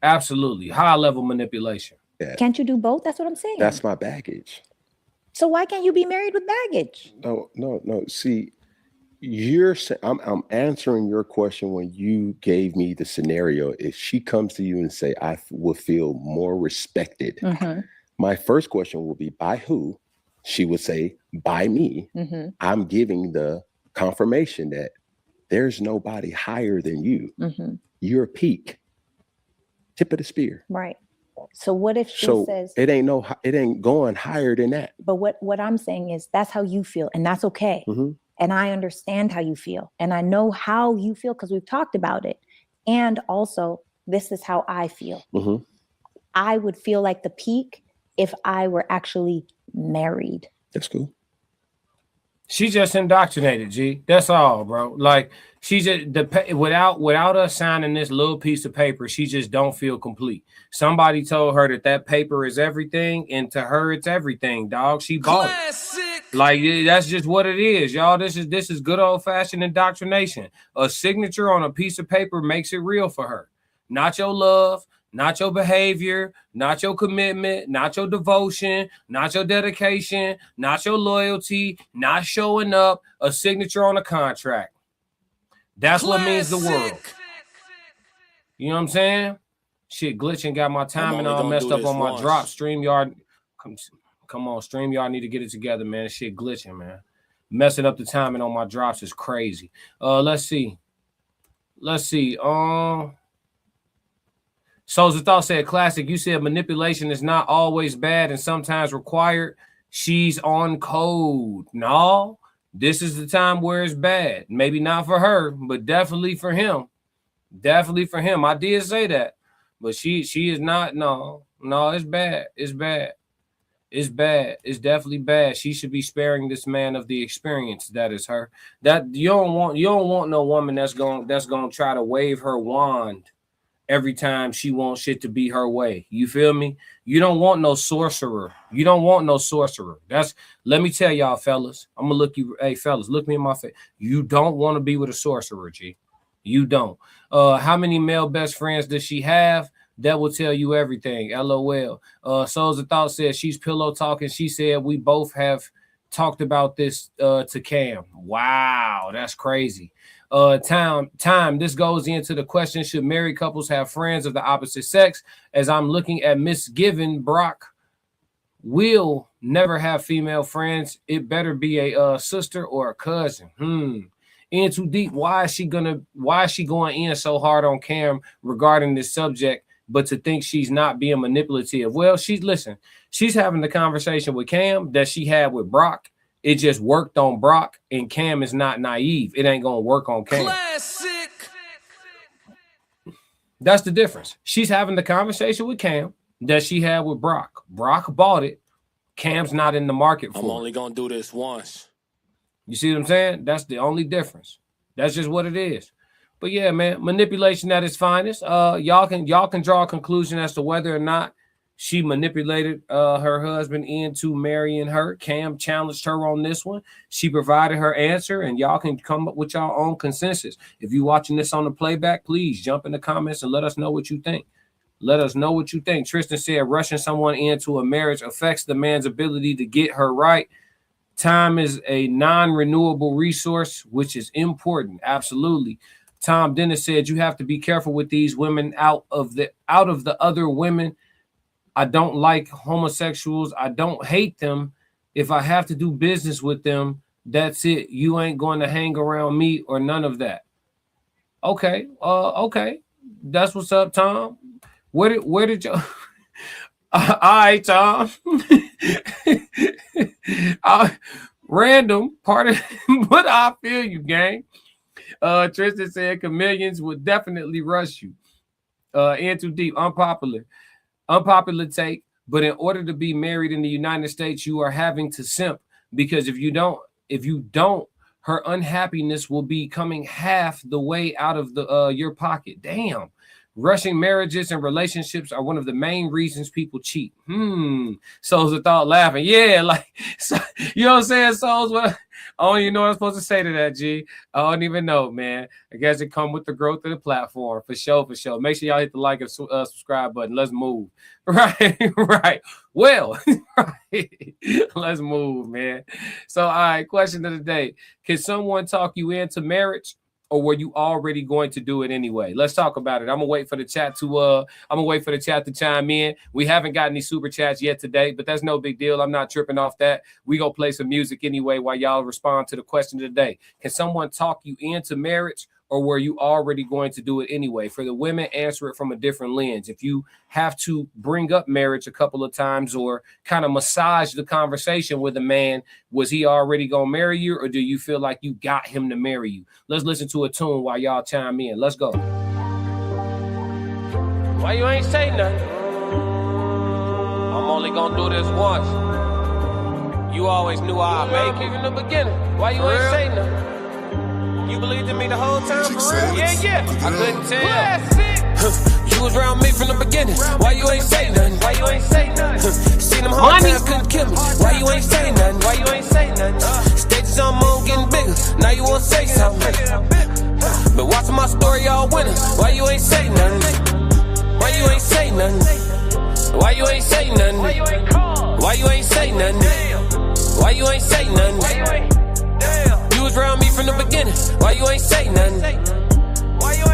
Absolutely. High level manipulation. Yeah. Can't you do both? That's what I'm saying. That's my baggage. So why can't you be married with baggage? No. See, I'm answering your question when you gave me the scenario. If she comes to you and say, I will feel more respected, my first question will be, by who? She would say, by me. I'm giving the confirmation that there's nobody higher than you. You're a peak, tip of the spear. Right. So what if she says it ain't going higher than that? But what I'm saying is that's how you feel, and that's okay. And I understand how you feel, and I know how you feel because we've talked about it. And also, this is how I feel. I would feel like the peak if I were actually married. That's cool. She just indoctrinated, G. That's all, bro. Like she just without us signing this little piece of paper, she just don't feel complete. Somebody told her that paper is everything, and to her, it's everything, dog. She bought it. Like that's just what it is, y'all. This is good old fashioned indoctrination. A signature on a piece of paper makes it real for her. Not your love, not your behavior, not your commitment, not your devotion, not your dedication, not your loyalty, not showing up. A signature on a contract. That's what means the world. You know what I'm saying? Shit, glitching got my timing all messed up on my drop. StreamYard, come on, StreamYard need to get it together, man. Shit glitching, man. Messing up the timing on my drops is crazy. Let's see. Souls of Thought said, Classic, you said manipulation is not always bad and sometimes required. She's on code. No, this is the time where it's bad. Maybe not for her, but definitely for him. Definitely for him. I did say that. But she is not. No, it's bad. It's bad. It's bad. It's definitely bad. She should be sparing this man of the experience that is her. That you don't want no woman that's gonna try to wave her wand every time she wants shit to be her way. You feel me? You don't want no sorcerer. You don't want no sorcerer. Let me tell y'all, fellas. I'm gonna look you. Hey, fellas, look me in my face. You don't want to be with a sorcerer, G. You don't. How many male best friends does she have? That will tell you everything. LOL. Souls of Thought said she's pillow talking. She said we both have talked about this to Cam. Wow, that's crazy. Time. This goes into the question: should married couples have friends of the opposite sex? As I'm looking at Miss Given, Brock will never have female friends. It better be a sister or a cousin. In too deep. Why is she going in so hard on Cam regarding this subject, but to think she's not being manipulative? Well, she's having the conversation with Cam that she had with Brock. It just worked on Brock, and Cam is not naive. It ain't gonna work on Cam. Classic. That's the difference. She's having the conversation with Cam that she had with Brock. Brock bought it. Cam's not in the market for it. I'm only gonna do this once. You see what I'm saying? That's the only difference. That's just what it is. But yeah, man, manipulation at its finest. Y'all can draw a conclusion as to whether or not she manipulated her husband into marrying her. Cam challenged her on this one. She provided her answer, and y'all can come up with your own consensus. If you're watching this on the playback, please jump in the comments and let us know what you think. Let us know what you think. Tristan said rushing someone into a marriage affects the man's ability to get her right. Time is a non-renewable resource, which is important. Absolutely. Tom Dennis said you have to be careful with these women out of the other women. I don't like homosexuals. I don't hate them. If I have to do business with them, that's it. You ain't going to hang around me or none of that. Okay. Okay. That's what's up, Tom. Where did you all right, Tom. Random part of but I feel you, gang. Tristan said chameleons would definitely rush you. In too deep, unpopular take. But in order to be married in the United States, you are having to simp, because if you don't, her unhappiness will be coming half the way out of the your pocket. Damn. Rushing marriages and relationships are one of the main reasons people cheat. Souls of thought laughing. Yeah, like, so, you know what I'm saying, Souls? Well, I don't even know what I'm supposed to say to that, G. I don't even know, man. I guess it come with the growth of the platform. For sure. Make sure y'all hit the like and subscribe button. Let's move. Right. Well, right. Let's move, man. So, all right, question of the day. Can someone talk you into marriage, or were you already going to do it anyway? Let's talk about it. I'm gonna wait for the chat to chime in. We haven't got any super chats yet today, but that's no big deal. I'm not tripping off that. We gonna play some music anyway while y'all respond to the question of the day. Can someone talk you into marriage, or were you already going to do it anyway? For the women, answer it from a different lens. If you have to bring up marriage a couple of times or kind of massage the conversation with a man, was he already going to marry you, or do you feel like you got him to marry you? Let's listen to a tune while y'all chime in. Let's go. Why you ain't say nothing? I'm only going to do this once. You always knew I'd make it in the beginning. Why you ain't say nothing? You believed in me the whole time, for real? Yeah. I couldn't tell. You was around me from the beginning. Why you ain't say nothing? Seen them hard times, couldn't kill me. Why you ain't say nothing? Stages I'm on getting bigger. Now you wanna say something. Been watching my story all winter. Why you ain't say nothing? Why you ain't say nothing? Why you ain't say nothing? Why you ain't say nothing? Why you ain't say nothing? You was around me from the beginning. Why you ain't say nothing?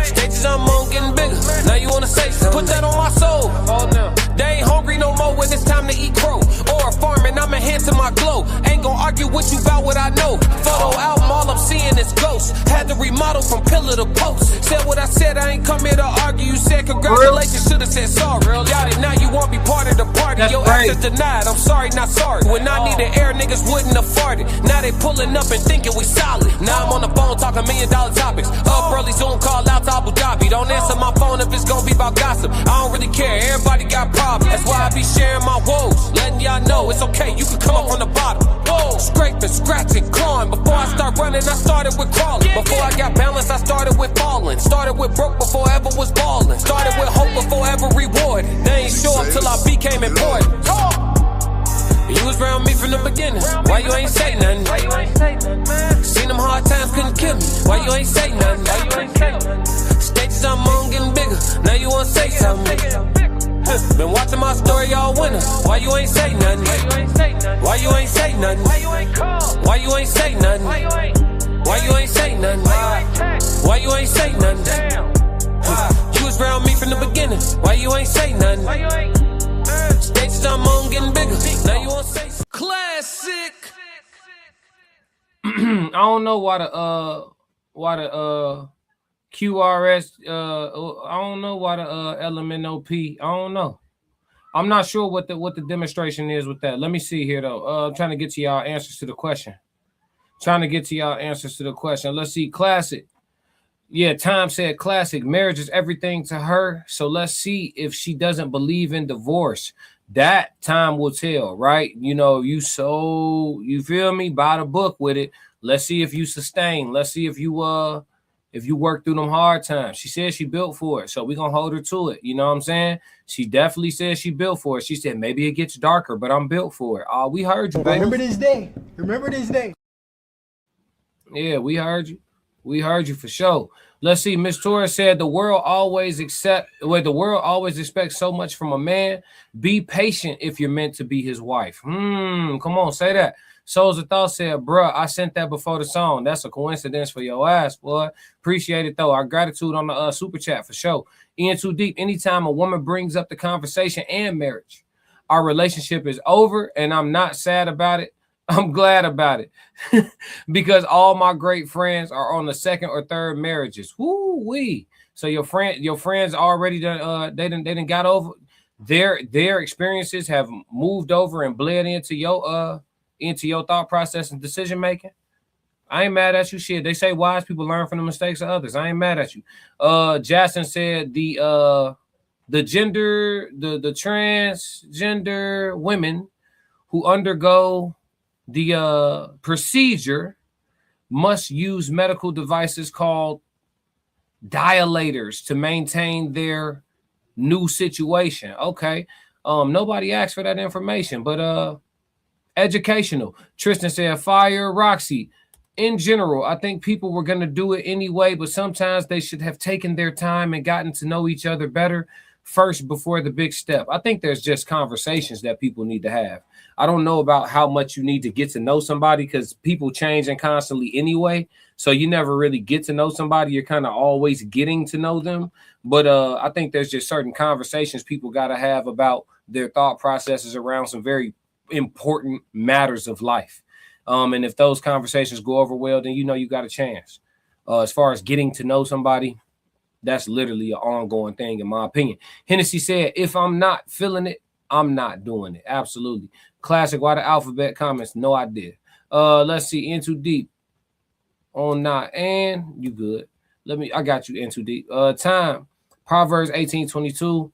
Stages I'm on getting bigger. Now you wanna say something. Put that on my soul. Oh no. They ain't hungry no more when it's time to eat crow. Or farming, I'm enhancing my glow. Ain't gon' argue with you about what I know. Photo album, all I'm seeing is ghosts. Had to remodel from pillar to post. Said what I said, I ain't come here to argue. You said congratulations, should've said sorry. Got it, now you won't be part of the party. Your access denied, I'm sorry, not sorry. When I needed air, niggas wouldn't have farted. Now they pulling up and thinking we solid. Now I'm on the phone talking $1 million topics. Up early, Zoom call out to Abu Dhabi. Don't answer my phone if it's gonna be about gossip. I don't really care, everybody got problems. That's why I be sharing my woes, letting y'all know it's okay, you can come up from the bottom. Whoa. Scraping, scratching, clawing. Before I start running, I started with crawling. Before I got balance, I started with falling. Started with broke before I ever was balling. Started with hope before ever rewarded. They ain't show up till I became important. You was around me from the beginning. Why you ain't say nothing? Seen them hard times, couldn't kill me. Why you ain't say nothing? Stages I'm on getting bigger. Now you wanna say something. Been watching my story all winter. Why you ain't say nothing? Why you ain't say nothing? Why you ain't say nothing? Why you ain't say nothing? Why you ain't say nothing? You was around me from the beginning. Why you ain't say nothing? Stages I'm on getting bigger. Now you wanna say something. Classic. I don't know why the QRS, I don't know why the LMNOP, I don't know. I'm not sure what the demonstration is with that. Let me see here though. I'm trying to get to y'all answers to the question. Let's see. Classic. Yeah, Tom said classic. Marriage is everything to her. So let's see if she doesn't believe in divorce. That time will tell, right? You know, you feel me? By the book with it. Let's see if you sustain. Let's see if you work through them hard times. She said she built for it, so we're going to hold her to it. You know what I'm saying? She definitely said she built for it. She said, maybe it gets darker, but I'm built for it. Oh, we heard you, baby. Remember this day. Yeah, we heard you. We heard you for sure. Let's see. Miss Torres said the world always expects so much from a man. Be patient if you're meant to be his wife. Come on, say that. Souls of Thought said, bruh, I sent that before the song. That's a coincidence for your ass, boy. Appreciate it, though. Our gratitude on the super chat for sure. Ian Too Deep, anytime a woman brings up the conversation and marriage, our relationship is over, and I'm not sad about it. I'm glad about it because all my great friends are on the second or third marriages. Woo-wee. So your friends already done they didn't got over their experiences, have moved over and bled into your thought process and decision making. I ain't mad at you. Shit, they say wise people learn from the mistakes of others. I ain't mad at you. Jackson said the transgender women who undergo the procedure must use medical devices called dilators to maintain their new situation. Okay. Nobody asked for that information, but educational. Tristan said, fire Roxy. In general, I think people were going to do it anyway, but sometimes they should have taken their time and gotten to know each other better first before the big step. I think there's just conversations that people need to have. I don't know about how much you need to get to know somebody because people changing constantly anyway. So you never really get to know somebody. You're kind of always getting to know them. But I think there's just certain conversations people got to have about their thought processes around some very important matters of life. And if those conversations go over well, then you know you got a chance. As far as getting to know somebody, that's literally an ongoing thing, in my opinion. Hennessy said, if I'm not feeling it, I'm not doing it. Absolutely. Classic. Why the alphabet comments? No idea. Let's see. In Too Deep. On not. And you good. I got you in too deep. Time. Proverbs 18:22.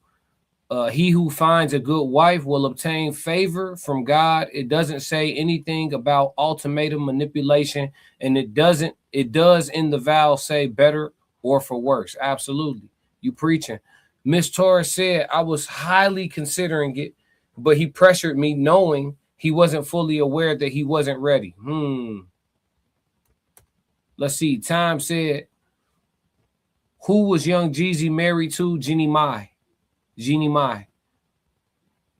He who finds a good wife will obtain favor from God. It doesn't say anything about ultimatum manipulation, and it does in the vow say better or for worse. Absolutely. You preaching. Miss Torres said, I was highly considering it, but he pressured me knowing he wasn't fully aware that he wasn't ready. Let's see. Time said, who was Young Jeezy married to? Jeannie Mai.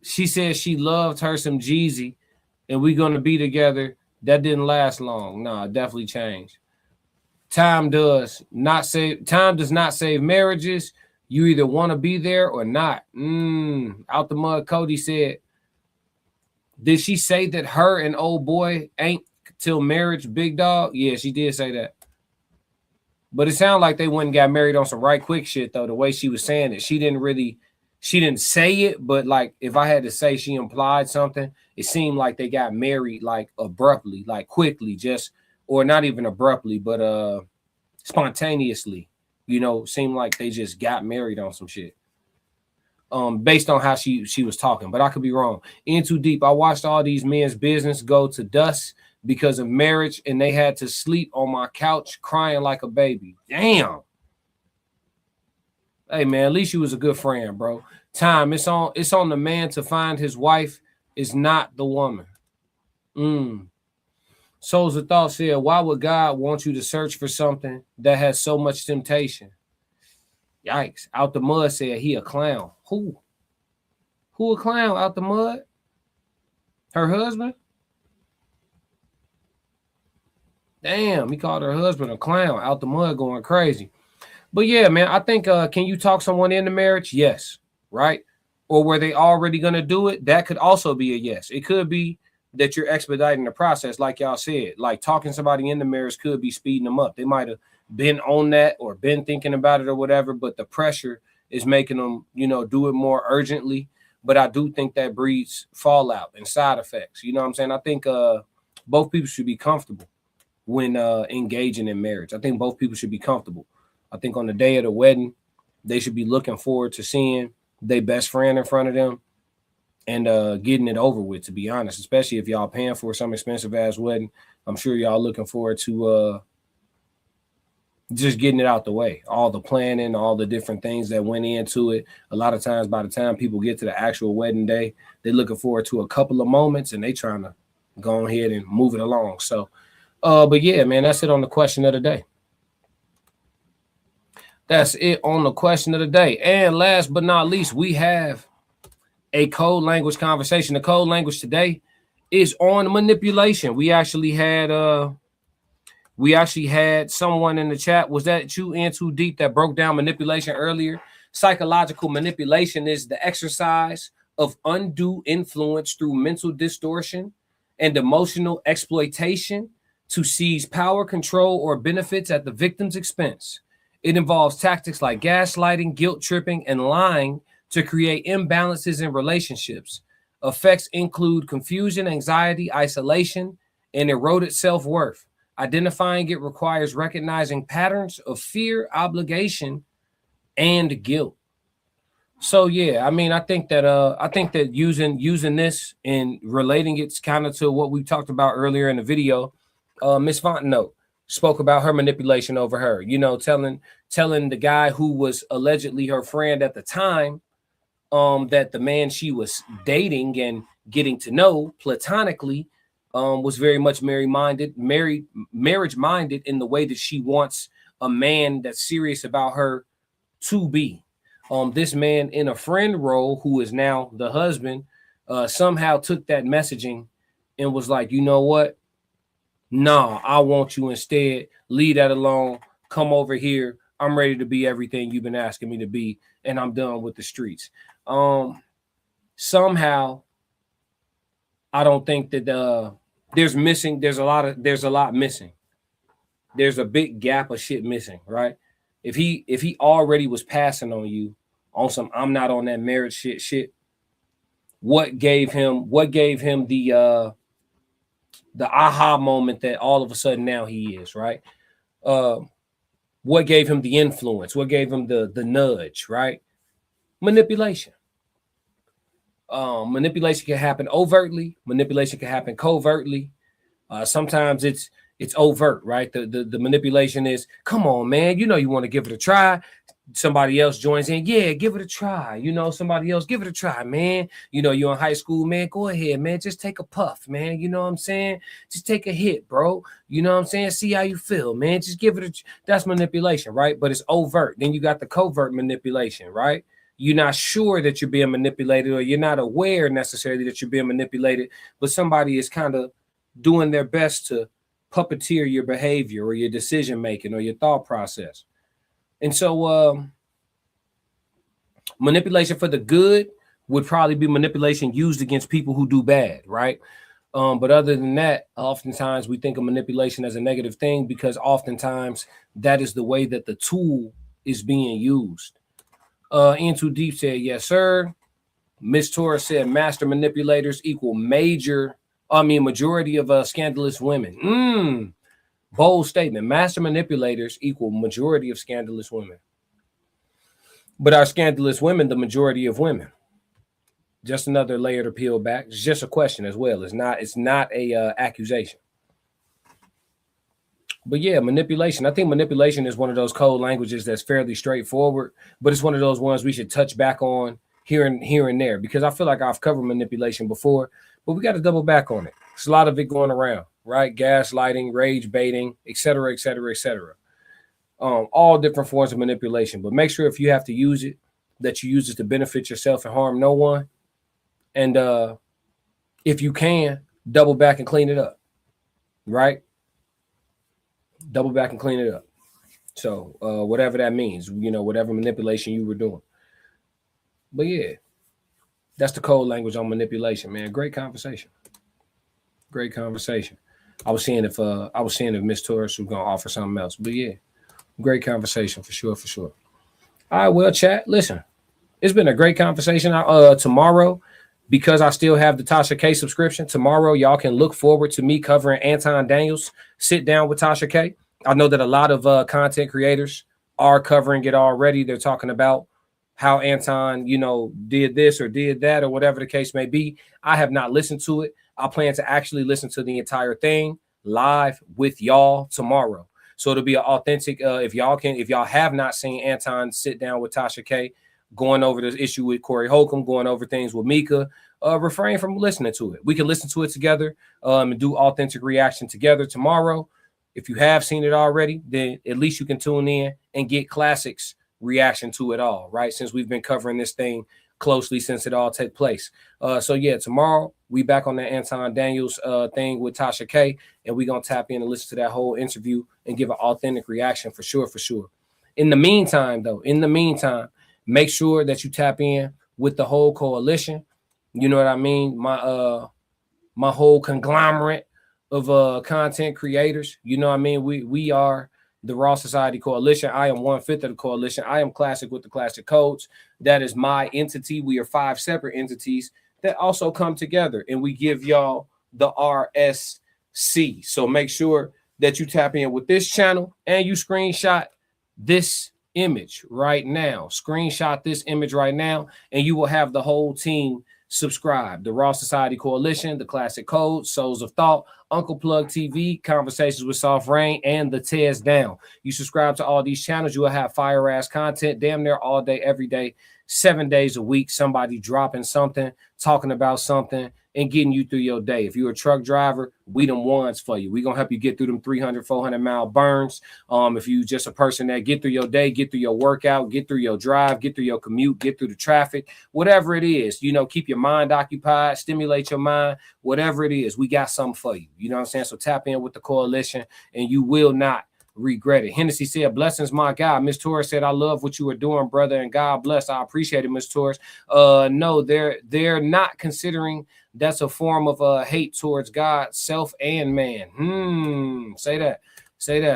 She said she loved her some Jeezy and we're going to be together. That didn't last long. No, it definitely changed. Time does not save marriages. You either want to be there or not. Out the mud, Cody said, did she say that her and old boy ain't till marriage, big dog? Yeah, she did say that. But it sounded like they went and got married on some right quick shit, though, the way she was saying it. She didn't say it, but like if I had to say she implied something, it seemed like they got married like abruptly, like quickly, just, or not even abruptly, but spontaneously, seemed like they just got married on some shit. Based on how she was talking, but I could be wrong. In Too Deep, I watched all these men's business go to dust because of marriage, and they had to sleep on my couch crying like a baby. Damn. Hey man, at least you was a good friend, bro. Time, it's on the man to find his wife, is not the woman. Souls of Thought said, why would God want you to search for something that has so much temptation? Yikes. Out the Mud said he a clown. Who a clown? Out the Mud? Her husband? Damn, he called her husband a clown. Out the Mud going crazy. But yeah, man, I think can you talk someone into marriage? Yes, right? Or were they already going to do it? That could also be a yes. It could be that you're expediting the process, like y'all said. Like talking somebody into marriage could be speeding them up. They might have been on that or been thinking about it or whatever, but the pressure is making them, do it more urgently. But I do think that breeds fallout and side effects. You know what I'm saying? I think both people should be comfortable when engaging in marriage. I think both people should be comfortable. I think on the day of the wedding, they should be looking forward to seeing their best friend in front of them and getting it over with, to be honest, especially if y'all paying for some expensive ass wedding. I'm sure y'all looking forward to just getting it out the way, all the planning, all the different things that went into it. A lot of times by the time people get to the actual wedding day, they're looking forward to a couple of moments and they trying to go ahead and move it along. So, but yeah, man, that's it on the question of the day. That's it on the question of the day. And last but not least, we have a code language conversation. The code language today is on manipulation. We actually had someone in the chat. Was that you, In Too Deep, that broke down manipulation earlier? Psychological manipulation is the exercise of undue influence through mental distortion and emotional exploitation to seize power, control, or benefits at the victim's expense. It involves tactics like gaslighting, guilt tripping, and lying to create imbalances in relationships. Effects include confusion, anxiety, isolation, and eroded self-worth. Identifying it requires recognizing patterns of fear, obligation, and guilt. So yeah, I mean, I think that using this and relating it kind of to what we talked about earlier in the video, Miss Fontenot spoke about her manipulation over her, you know, telling the guy who was allegedly her friend at the time, that the man she was dating and getting to know platonically was very much marriage minded in the way that she wants a man that's serious about her to be. This man in a friend role, who is now the husband, somehow took that messaging and was like, you know what? Nah, I want you instead. Leave that alone. Come over here. I'm ready to be everything you've been asking me to be, and I'm done with the streets. Somehow, I don't think that there's a lot missing. There's a big gap of shit missing, right? If he already was passing on you on some I'm not on that marriage shit, what gave him the aha moment that all of a sudden now he is, right? What gave him the influence? What gave him the nudge, right? Manipulation. Manipulation can happen overtly. Manipulation can happen covertly. Sometimes it's overt, right? The manipulation is, come on, man, you know you want to give it a try. Somebody else joins in, yeah, give it a try. You know, somebody else, give it a try, man. You know, you're in high school, man, go ahead, man, just take a puff, man. You know what I'm saying? Just take a hit, bro. You know what I'm saying? See how you feel, man. Just give it that's manipulation, right? But it's overt. Then you got the covert manipulation, right? You're not sure that you're being manipulated, or you're not aware necessarily that you're being manipulated, but somebody is kind of doing their best to puppeteer your behavior or your decision making or your thought process. And so manipulation for the good would probably be manipulation used against people who do bad, right? But other than that, oftentimes we think of manipulation as a negative thing because oftentimes that is the way that the tool is being used. In Too Deep said, yes, sir. Miss Torres said master manipulators equal majority of scandalous women. Bold statement. Master manipulators equal majority of scandalous women. But are scandalous women the majority of women? Just another layer to peel back. It's just a question as well. It's not a accusation. But yeah, manipulation. I think manipulation is one of those code languages that's fairly straightforward, but it's one of those ones we should touch back on here and there, because I feel like I've covered manipulation before, but we got to double back on it. There's a lot of it going around, right? Gaslighting, rage baiting, et cetera, et cetera, et cetera. All different forms of manipulation, but make sure if you have to use it, that you use it to benefit yourself and harm no one. And if you can, double back and clean it up, right? Double back and clean it up. So whatever that means, you know, whatever manipulation you were doing. But yeah, that's the code language on manipulation, man. Great conversation. Great conversation. I was seeing if Miss Torres was gonna offer something else, but yeah, great conversation for sure. All right, well, chat. Listen, it's been a great conversation. Tomorrow, because I still have the Tasha K subscription, tomorrow y'all can look forward to me covering Anton Daniels. Sit down with Tasha K. I know that a lot of content creators are covering it already. They're talking about how Anton, you know, did this or did that or whatever the case may be. I have not listened to it. I plan to actually listen to the entire thing live with y'all tomorrow. So it'll be an authentic. If y'all have not seen Anton sit down with Tasha K, going over this issue with Corey Holcomb, going over things with Mika, refrain from listening to it. We can listen to it together and do authentic reaction together tomorrow. If you have seen it already, then at least you can tune in and get Classic's reaction to it all, right? Since we've been covering this thing closely since it all took place. So yeah, tomorrow We back on the Anton Daniels thing with Tasha K, and we gonna tap in and listen to that whole interview and give an authentic reaction for sure. In the meantime, make sure that you tap in with the whole coalition. You know what I mean? My whole conglomerate of content creators. You know what I mean? We are the Raw Society Coalition. I am 1/5 of the coalition. I am Classic with the Classic Codes. That is my entity. We are 5 separate entities that also come together, and we give y'all the RSC. So make sure that you tap in with this channel and you screenshot this image right now. Screenshot this image right now, and you will have the whole team subscribe. The Raw Society Coalition, the Classic Code, Souls of Thought, Uncle Plug TV, Conversations with Soft Rain, and the Tears Down. You subscribe to all these channels, you will have fire ass content damn near all day, every day, 7 days a week. Somebody dropping something, talking about something, and getting you through your day. If you're a truck driver, we them ones for you. We gonna help you get through them 300, 400-mile burns. If you just a person that get through your day, get through your workout, get through your drive, get through your commute, get through the traffic, whatever it is, you know, keep your mind occupied, stimulate your mind, whatever it is, we got something for you. You know what I'm saying? So tap in with the coalition and you will not regret it. Hennessy said, blessings, my guy. Miss Torres said, I love what you are doing, brother, and God bless. I appreciate it, Miss Torres. No, they're not considering that's a form of hate towards God, self, and man. Say that.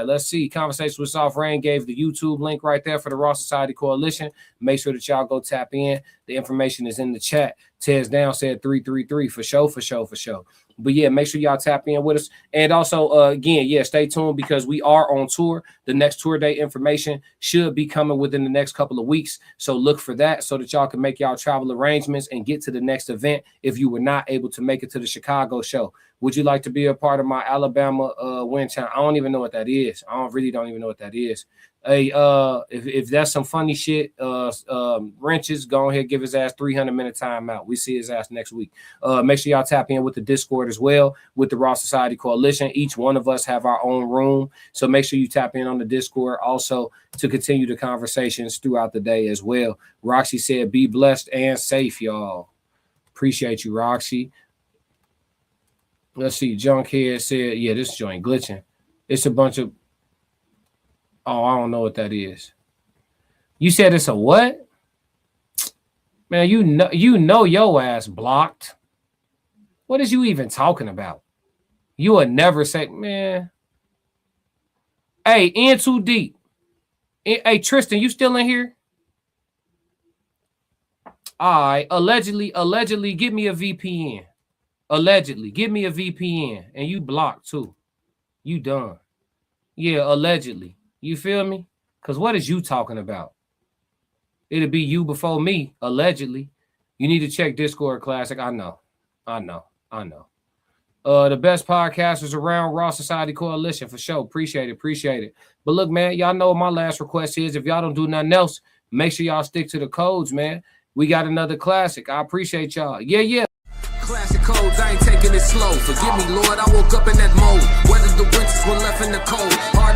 Let's see. Conversation with Soft Rain gave the YouTube link right there for the Raw Society Coalition. Make sure that y'all go tap in. The information is in the chat. Tears Down said 333 for sure. But yeah, make sure y'all tap in with us. And also, again, yeah, stay tuned because we are on tour. The next tour date information should be coming within the next couple of weeks. So look for that so that y'all can make y'all travel arrangements and get to the next event if you were not able to make it to the Chicago show. Would you like to be a part of my Alabama win challenge? I don't even know what that is. I don't even know what that is. Hey, if that's some funny shit, Wrenches, go ahead, give his ass 300-minute timeout. We see his ass next week. Make sure y'all tap in with the Discord as well, with the Raw Society Coalition. Each one of us have our own room. So make sure you tap in on the Discord also to continue the conversations throughout the day as well. Roxy said, be blessed and safe, y'all. Appreciate you, Roxy. Let's see. Junkhead said, yeah, this joint glitching. It's a bunch of, oh, I don't know what that is. You said it's a what? Man, you know your ass blocked. What is you even talking about? You would never say, man. Hey, in too deep. Hey, Tristan, you still in here? All right. Allegedly, give me a VPN. Allegedly, give me a VPN. And you blocked too. You done. Yeah, allegedly. You feel me? Because what is you talking about? It'll be you before me, allegedly. You need to check Discord Classic. I know. The best podcasters around, Raw Society Coalition, for sure. Appreciate it. But look, man, y'all know what my last request is. If y'all don't do nothing else, make sure y'all stick to the codes, man. We got another classic. I appreciate y'all. Yeah. Classic codes, I ain't taking it slow. Forgive me, Lord, I woke up in that mode. Weathered the winters when left in the cold. Hard